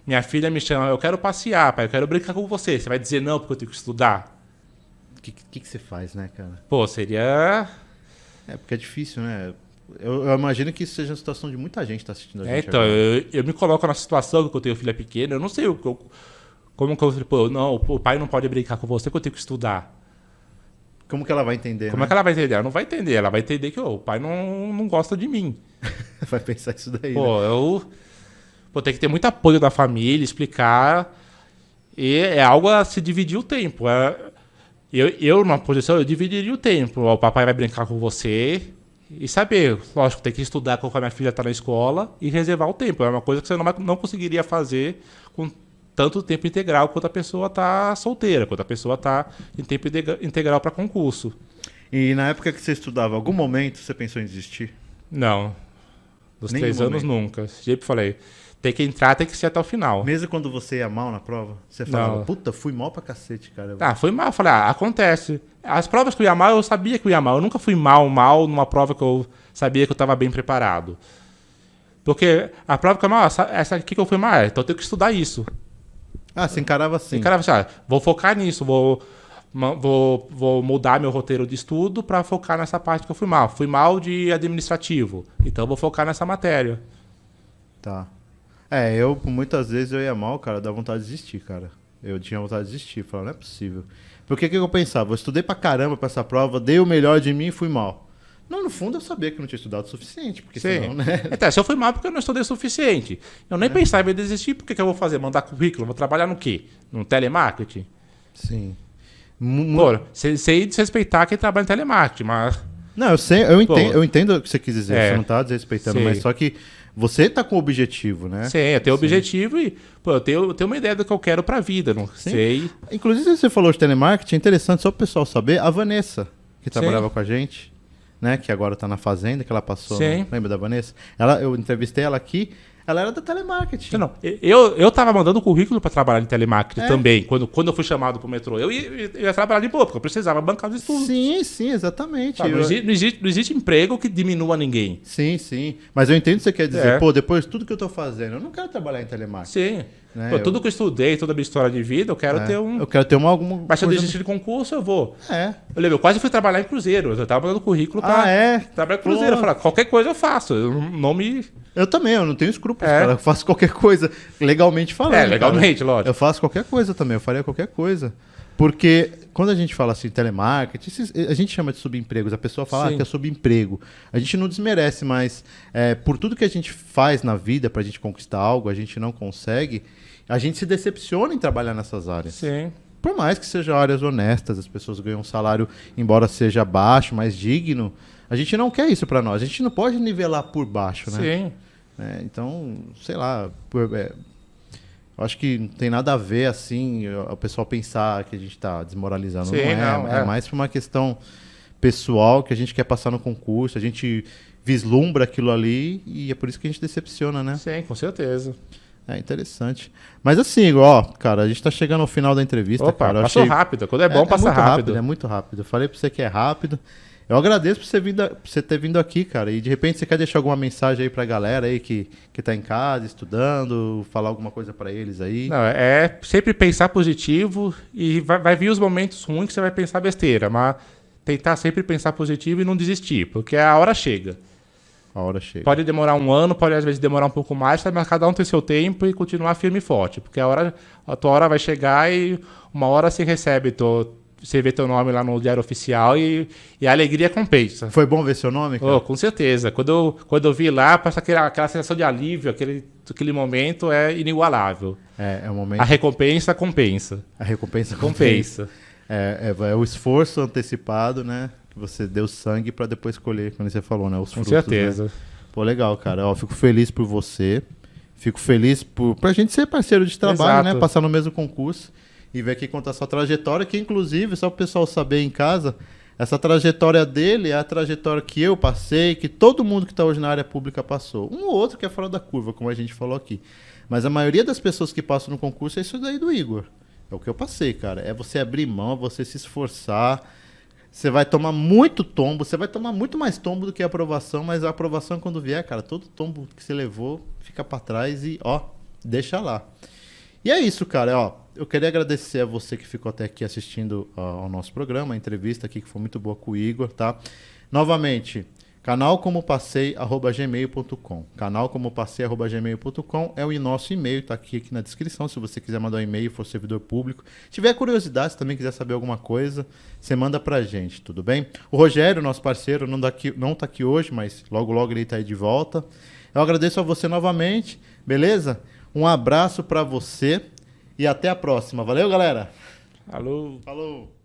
minha filha me chama, eu quero passear, pai, eu quero brincar com você. Você vai dizer não porque eu tenho que estudar? O que você faz, né, cara? Pô, seria... Porque é difícil, né? Eu imagino que isso seja a situação de muita gente que está assistindo a gente então, agora. eu me coloco na situação que eu tenho filha pequena, eu não sei como que eu... Pô, não, o pai não pode brincar com você que eu tenho que estudar. Como que ela vai entender, Como é que ela vai entender? Ela não vai entender, ela vai entender que o pai não gosta de mim. Vai pensar isso daí, Pô, né? Vou ter que ter muito apoio da família, explicar. E é algo a se dividir o tempo. Eu numa posição, eu dividiria o tempo. O papai vai brincar com você e saber. Lógico, tem que estudar quando a minha filha está na escola e reservar o tempo. É uma coisa que você não conseguiria fazer com tanto tempo integral quanto a pessoa está solteira, quanto a pessoa está em tempo integral para concurso. E na época que você estudava, algum momento você pensou em desistir? Não. Dos Nenhum 3 anos, momento. nunca. Sempre falei, tem que entrar, tem que ser até o final. Mesmo quando você ia mal na prova, você falava, Não. puta, fui mal pra cacete, cara. Foi mal. Eu falei, acontece. As provas que eu ia mal, eu sabia que eu ia mal. Eu nunca fui mal numa prova que eu sabia que eu estava bem preparado. Porque a prova que eu ia mal, essa aqui que eu fui mal, então eu tenho que estudar isso. Você encarava assim. Encarava assim, vou focar nisso, vou mudar meu roteiro de estudo para focar nessa parte que eu fui mal. Fui mal de administrativo, então eu vou focar nessa matéria. Tá. Muitas vezes eu ia mal, cara, dá vontade de desistir, cara. Eu tinha vontade de desistir, falava, não é possível. Porque o que eu pensava? Eu estudei pra caramba pra essa prova, dei o melhor de mim e fui mal. Não, no fundo eu sabia que não tinha estudado o suficiente, porque senão, né? Então, se eu fui mal porque eu não estudei o suficiente. Eu nem pensava em desistir, porque que eu vou fazer? Mandar currículo? Vou trabalhar no quê? No telemarketing? Sim. Pô, sem desrespeitar quem trabalha em telemarketing, mas... Não, eu entendo o que você quis dizer, você não tá desrespeitando, mas só que você tá com o objetivo, né? Sim, eu tenho objetivo e eu tenho uma ideia do que eu quero pra vida, não sei. Inclusive, você falou de telemarketing, é interessante só o pessoal saber, a Vanessa, que trabalhava com a gente, né, que agora tá na Fazenda, que ela passou, lembra da Vanessa? Eu entrevistei ela aqui, ela era da telemarketing. Não, eu tava mandando currículo para trabalhar em telemarketing também, quando eu fui chamado pro metrô. Eu ia trabalhar de boa, porque eu precisava bancar os estudos. Sim, exatamente. Não existe emprego que diminua ninguém. Sim. Mas eu entendo o que você quer dizer. Depois de tudo que eu tô fazendo, eu não quero trabalhar em telemarketing. Sim. Né? Tudo que eu estudei, toda a minha história de vida, eu quero ter um... Eu quero ter alguma Mas se eu desistir de concurso, eu vou. Eu lembro, eu quase fui trabalhar em cruzeiro. Eu tava mandando currículo para trabalhar em cruzeiro. Eu falei, qualquer coisa eu faço. Eu não me... Eu também, eu não tenho escrúpulos, cara. Eu faço qualquer coisa, legalmente falando. Legalmente, lógico. Eu faço qualquer coisa também, eu faria qualquer coisa. Porque quando a gente fala assim, telemarketing, a gente chama de subempregos, a pessoa fala que é subemprego. A gente não desmerece, mas por tudo que a gente faz na vida pra gente conquistar algo, a gente não consegue, a gente se decepciona em trabalhar nessas áreas. Sim. Por mais que sejam áreas honestas, as pessoas ganham um salário, embora seja baixo, mas digno, a gente não quer isso pra nós. A gente não pode nivelar por baixo, né? Sim. Então, sei lá, eu acho que não tem nada a ver assim o pessoal pensar que a gente está desmoralizando. Sim, não é. É mais por uma questão pessoal que a gente quer passar no concurso, a gente vislumbra aquilo ali e é por isso que a gente decepciona, né? Sim, com certeza. É interessante. Mas assim, cara, a gente tá chegando ao final da entrevista. Opa, cara. passou rápido. Quando é bom, passa rápido. É muito rápido. Eu falei pra você que é rápido. Eu agradeço por você ter vindo aqui, cara. E de repente você quer deixar alguma mensagem aí pra galera aí que tá em casa, estudando, falar alguma coisa pra eles aí? Não, é sempre pensar positivo e vai vir os momentos ruins que você vai pensar besteira, mas tentar sempre pensar positivo e não desistir, porque a hora chega. A hora chega. Pode demorar um ano, pode às vezes demorar um pouco mais, mas cada um tem seu tempo e continuar firme e forte, porque a tua hora vai chegar e uma hora você recebe você vê teu nome lá no Diário Oficial e a alegria compensa. Foi bom ver seu nome, cara? Oh, com certeza. Quando eu vi lá, passa aquela sensação de alívio, aquele momento é inigualável. É um momento... A recompensa compensa. A recompensa Compensa. É o esforço antecipado, né? Que você deu sangue para depois colher, como você falou, né? Os Com frutos, certeza. Né? Pô, legal, cara. Ó, fico feliz por você. Fico feliz pra gente ser parceiro de trabalho, Exato. né? Passar no mesmo concurso e ver aqui contar sua trajetória, que inclusive, só o pessoal saber em casa, essa trajetória dele é a trajetória que eu passei, que todo mundo que está hoje na área pública passou. Um ou outro que é fora da curva, como a gente falou aqui. Mas a maioria das pessoas que passam no concurso é isso daí do Igor. É o que eu passei, cara. É você abrir mão, é você se esforçar. Você vai tomar muito tombo, você vai tomar muito mais tombo do que a aprovação, mas a aprovação quando vier, cara, todo tombo que você levou fica pra trás e, ó, deixa lá. E é isso, cara, ó, eu queria agradecer a você que ficou até aqui assistindo ao nosso programa, a entrevista aqui que foi muito boa com o Igor, tá? Novamente, canalcomopassei@gmail.com. Canalcomopassei@gmail.com é o nosso e-mail, tá aqui na descrição, se você quiser mandar um e-mail, for servidor público. Tiver curiosidade, se também quiser saber alguma coisa, você manda pra gente, tudo bem? O Rogério, nosso parceiro, não tá aqui hoje, mas logo logo ele tá aí de volta. Eu agradeço a você novamente, beleza? Um abraço pra você e até a próxima. Valeu, galera! Alô. Falou!